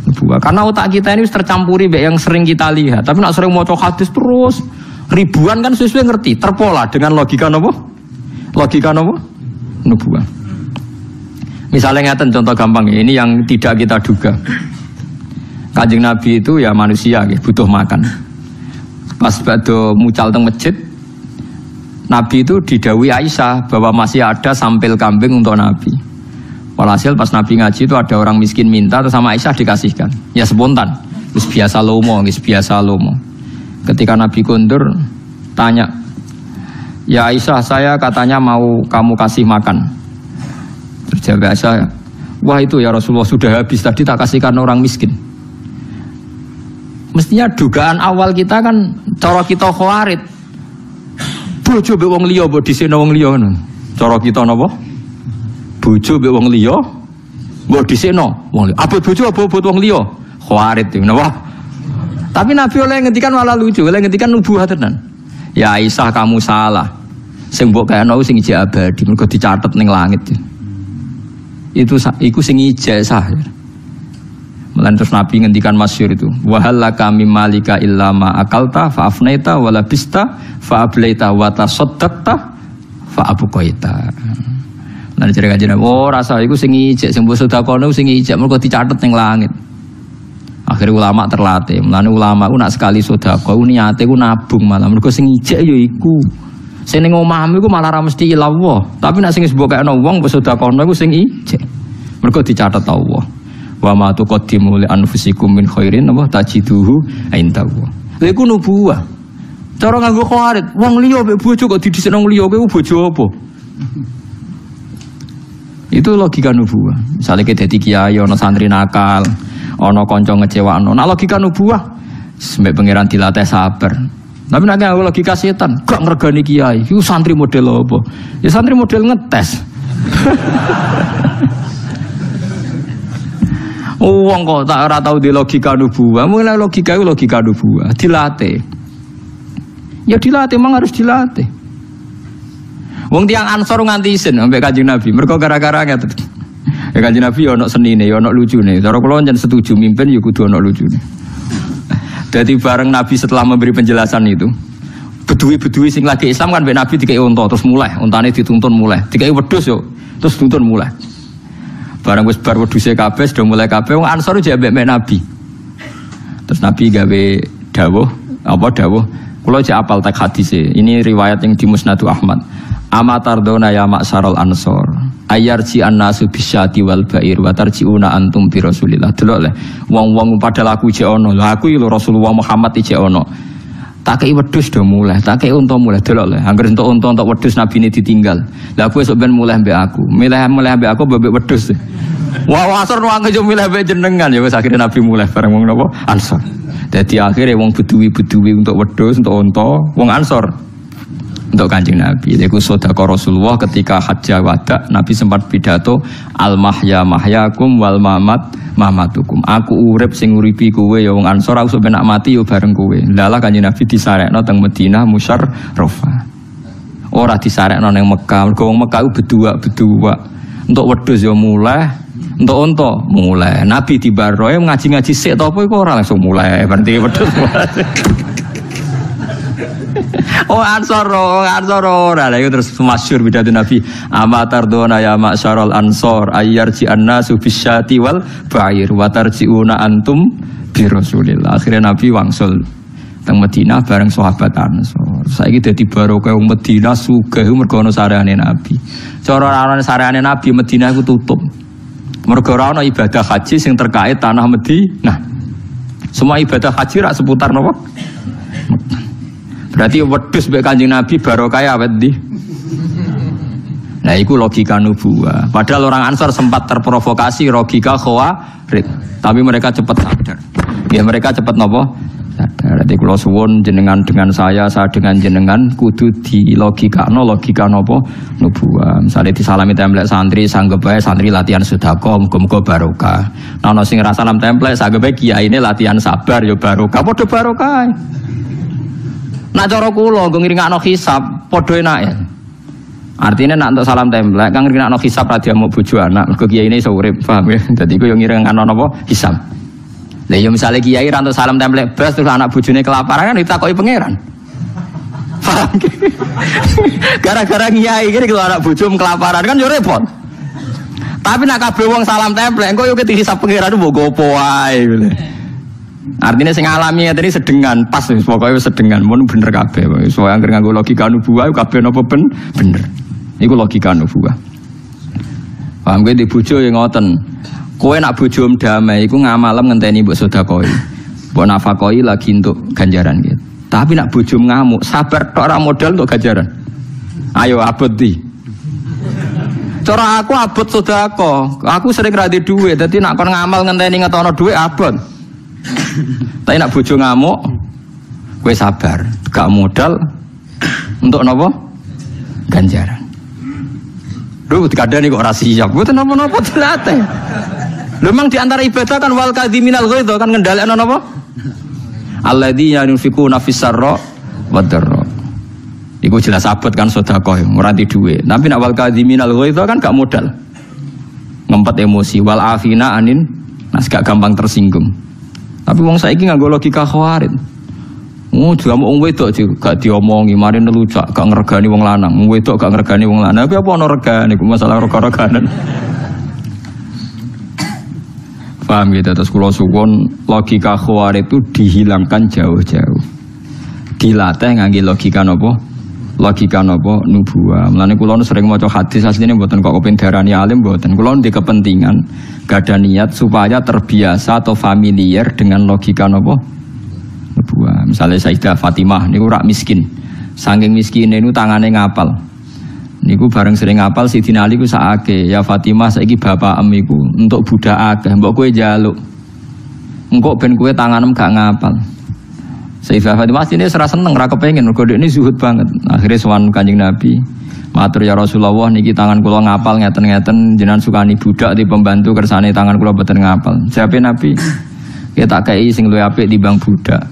Speaker 1: Nubuwah. Karena otak kita ini tercampuri mbek yang sering kita lihat. Tapi nak sering maca hadis terus ribuan kan sesuai ngerti, terpola dengan logika napa? Logika napa? Nubuwah. Misalnya ngeten contoh gampang ya, ini yang tidak kita duga. Kanjeng Nabi itu ya manusia nggih, butuh makan. Pas badhe mucal teng masjid Nabi itu didhawuhi Aisyah bahwa masih ada sampil kambing untuk Nabi. Walhasil pas Nabi ngaji itu ada orang miskin minta terus sama Aisyah dikasihkan. Ya spontan. Terus biasa lomo. Ketika Nabi kondur tanya, "Ya Aisyah, saya katanya mau kamu kasih makan." Terus jawab Aisyah, "Wah itu ya Rasulullah sudah habis tadi tak kasihkan orang miskin." Mestinya dugaan awal kita kan cara kita khawarit. Bojo mbek wong liya mbok dhisikno wong liya ngono. Cara kita napa? Bojo mbek wong liya mbok dhisikno wong liya. Apa bojo apa bot wong liya? Khawarit napa? Tapi Nabi oleh ngendikan malah lucu, oleh ngendikan nubuwah tenan. Ya Aisyah kamu salah. Sing mbok kayano sing ijek abadi mergo dicatet ning langit. Iku sing ijazah. Melan terus Nabi ngendikan masyhur itu, wa halaka mimmalika illa ma akalta fa afnaita wa labista fa ablaita wa tasaddaqta fa abqaita. Lan jare kanjeng oh rasa iku sing ijek sing mbok sedekahno sing ijek mergo dicatet ning langit. Akhirnya ulama terlatih, mulane ulama ku nak sekali sedekah niate ku nabung malah mergo sing ijek ya iku. Sing ning omahmu iku malah ra mesti ilawah, tapi nak sing mbok kekno wong mbok sedekahno iku sing ijek. Mergo dicatet Allah. Wa ma tuqaddimu li anfusikum min khairin wa tajiduhu indahu. Lha iku nubuwah. Cara nganggo khawarit, wong liya mbek bojo kok didhisikno wong liya kowe bojo apa? Itu logika nubuwah. Misale ke dadi kiai ana santri nakal, ana kanca ngecewakno. Nah logika nubuwah mbek pangeran dilatih sabar. Tapi nek nganggo logika setan, gak ngregani kiai. Iku santri model apa? Ya santri model ngetes. Wong kok tak ora tau di logika nubuwah. Mulai logika itu logika nubuwah, dilatih. Ya dilatih, memang harus dilatih. Wong tiang Ansor nganti isin sampai Kanjeng Nabi. Mergo gara-gara ngeten. Ya Kanjeng Nabi ya ono senine, ya ono lucune. Cara kula njen setuju mimpin ya kudu ono lucune. Dadi bareng Nabi setelah memberi penjelasan itu, bedui-bedui sing lagi Islam kan mbek Nabi dikei unta terus mulai, untane dituntun mulai. Dikei wedhus yo, terus tuntun mulai. Barang wis bar wedhuse kabeh sudah mulai kabeh wong Ansor jek mbek Nabi. Terus Nabi gawe dawuh, apa dawuh? Kula jek apal teks hadise. Ini riwayat yang di Musnadu Ahmad. Amatardona ya maksarul Ansor. Ayarji annasu bisyati wal ba'ir wa tarjiuna antum bi Rasulillah. Delok le. Wong-wong padahal aku jek ono. Lah aku lho Rasulullah Muhammad jek ono. Tak kei wedhus do mulai, tak kei unta mulai. Delok le. Angger entuk unta entuk wedhus nabine ditinggal. Lah aku esuk ben mulai mbek aku. Mulai mbek aku mbek wedhus.
Speaker 2: Wah Ansor nuang yo milih bae jenengan ya wis akhire Nabi mulai bareng wong napa Ansor. Dadi akhire wong beduwi-beduwi untuk wedhus, untuk unta, wong Ansor untuk Kanjeng Nabi. Iku sedekah Rasulullah ketika hajjah wada, Nabi sempat pidato al mahya mahyakum wal mamat mamatukum. Aku urip sing uripi kowe ya wong Ansor, aku sampe nak mati yo bareng kowe. Lalah Kanjeng Nabi disarekno teng Madinah musyarrafah. Ora disarekno ning Mekah. Mergo wong Mekah ku bedua. Untuk wedhus yo mulai, untuk unta mulai. Nabi dibaroe ngaji-ngaji sik to apa iku ora langsung mulai berarti wedhus mulai. Ansor ora lha iku terus masyhur pidato Nabi amatardona ya ma'syarul ansor ayyarji annasu bisyati wal ba'ir wa tarjiuna antum bi Rasulillah. Akhirnya Nabi wangsul teng Madinah bareng sahabat Ansor. Saiki dadi barokah wong Madinah sugih mergo ana sarehane Nabi. Cara ana sarehane Nabi Madinah iku tutup. Mergo ora ana ibadah haji sing terkait tanah Madinah. Semua ibadah haji rak seputar napa? Berarti wedhus mbek Kanjeng Nabi barokah awet ndi? Nah, iku logika nubuwah. Padahal orang Ansor sempat terprovokasi logika Khawarij, tapi mereka cepat sadar. Ya mereka cepat napa? Sadar. Dadi kula suwun jenengan dengan saya dengan jenengan kudu di logika napa? Nubuwah. Misale disalami templek santri sanggep bae santri latihan sedekah muga-muga barokah. Nah, ana sing ra salam templek sanggep bae kiyaine latihan sabar ya barokah. Padha barokah. Nak cara kula nggo ngiringakno hisab padha enake. Artinya nak untuk salam templek kang ngiringakno hisab ra diamuk bojo anak, mergo kiyaine iso urip, paham ya? Dadi iku yo ngiringakno napa hisab. Lah yo misale kiai ra untuk salam templek blas terus anak bojone kelaparan kan ditakoki pangeran. Paham? Gara-gara kiai iki kalau anak bojo kelaparan kan yo repot. Tapi nak kabeh wong salam templek engko yo dihisab pangeran mbok opo wae ngene. Artinya sing alami tadi sedengan pas pokoknya sedengan mun bener kabeh. Soale anggere nganggo logika nubuwah kabeh napa bener. Iku logika nubuwah. Paham kowe di bojo ya ngoten. Kowe nak bojo damai iku ngamalem ngenteni mbok sedekah. Mbok nafakoi lagi untuk ganjaran gitu. Tapi nak bojo ngamuk, sabar tok ora modal untuk ganjaran. Ayo abot di. Cara aku abot sedekah. Aku sering ra duwe dhuwit, dadi nak kon ngamal ngenteni ngetono dhuwit abot. Tapi nak bojo ngamuk, kowe sabar, gak modal untuk napa? Ganjaran. Lho dikandani kok ora siap. Mboten napa-napa dilatih. Lho memang di antara ibadah kan wal kadhiminal ghaidh kan ngendhalekno napa? Alladzina yunfiquna fis-sarra wad-dharra. Iku jelas abot kan sedekah, ora di dhuwit. Tapi nak wal kadhiminal ghaidh kan gak modal. Ngempet emosi wal afina anin nas gak gampang tersinggung. Tapi wong saiki nganggo logika Khawarij. Juga mau wong wedok juga gak diomongi, mari nelucak gak ngregani wong lanang. Wong wedok gak ngregani wong lanang. Tapi apa ana regane iku masalah rega-reganan. Paham gitu terus kula suwun logika Khawarij itu dihilangkan jauh-jauh. Dilatih ngangge logika napa? Logika napa nubuwah. Mulane kula sering maca hadis asline mboten kok kepen darani alim mboten. Kula ndek kepentingan gak ada niat supaya terbiasa atau familiar dengan logika napa nubuwah. Misalnya Sayyidah Fatimah niku rak miskin. Saking miskine niku tangane ngapal. Niku bareng sering ngapal Sidina Ali ku sakake, ya Fatimah saiki bapakem iku untuk budak akeh, mbok kowe njaluk. Engko ben kowe tanganem gak ngapal. Sayyidah Fatimah ini serasa seneng, ra kepengin, mergo ini zuhud banget. Akhirnya sowan Kanjeng Nabi, matur ya Rasulullah niki tangan kula ngapal ngeten-ngeten jenengan sukani budak di pembantu kersane tangan kula boten ngapal. Jawabe Nabi, ya tak kei sing luwih apik timbang budak.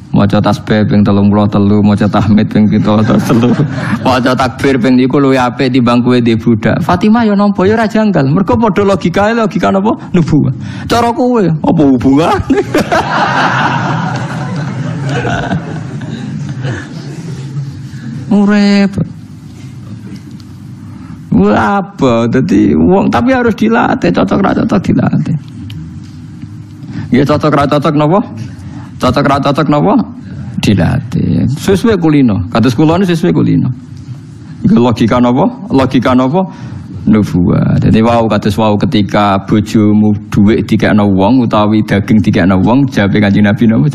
Speaker 2: Maca tasbih ping 33, maca tahmid ping 33, maca takbir ping niku luwih apik timbang kowe di budak. Fatimah ya nampa ya ora janggal, mergo padha logika napa nubuwah. Cara kowe apa hubungane? Repot. Apa? Jadi wong tapi harus dilatih, cocok ra cocok dilatih. Ya cocok ra cocok napa? Cocok ra cocok napa? Dilatih. Sesuai kulino. Kados kula niku sesuai kulino. Logika napa? Logika napa? nubuwah. Dadi wau kados wau ketika bojomu dhuwit dikekno wong utawi daging dikekno wong, jawabe Kanjeng Nabi napa?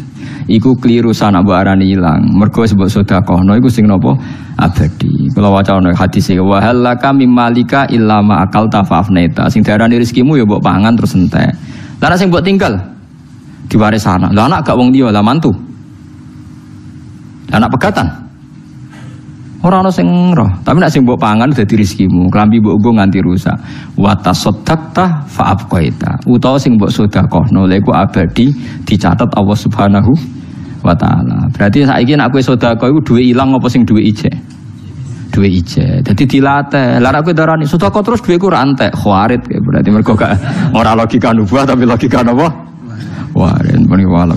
Speaker 2: Iku kliru sanak mbok arani ilang. Mergo sebab sedekahno iku sing napa? Abadi. Kula wacana hadis iki wa halaka mimmalika illa ma akalta fa'afnaita. Sing diarani rezekimu ya mbok pangan terus entek. Lah nek sing mbok tinggal diwaris anak. Lah anak gak wong liya, lah mantu. Lah anak pegatan. Ora ana sing roh, tapi nek sing mbok pangan dadi rezekimu, klambi mbok nggo nganti rusak. Wa tasaddaqta fa abqaita. Utawa sing mbok sedekahno lha iku abadi dicatet Allah Subhanahu wa taala. Berarti saiki nek kowe sedekah iku duwe ilang apa sing duwe ijek? Duwe ijek. Dadi dilatih. Lah nek kowe darani sedekah terus duwe ku ora entek, khawarit berarti mergo gak ora logika nubuah tapi logika napa? Warin muni walau.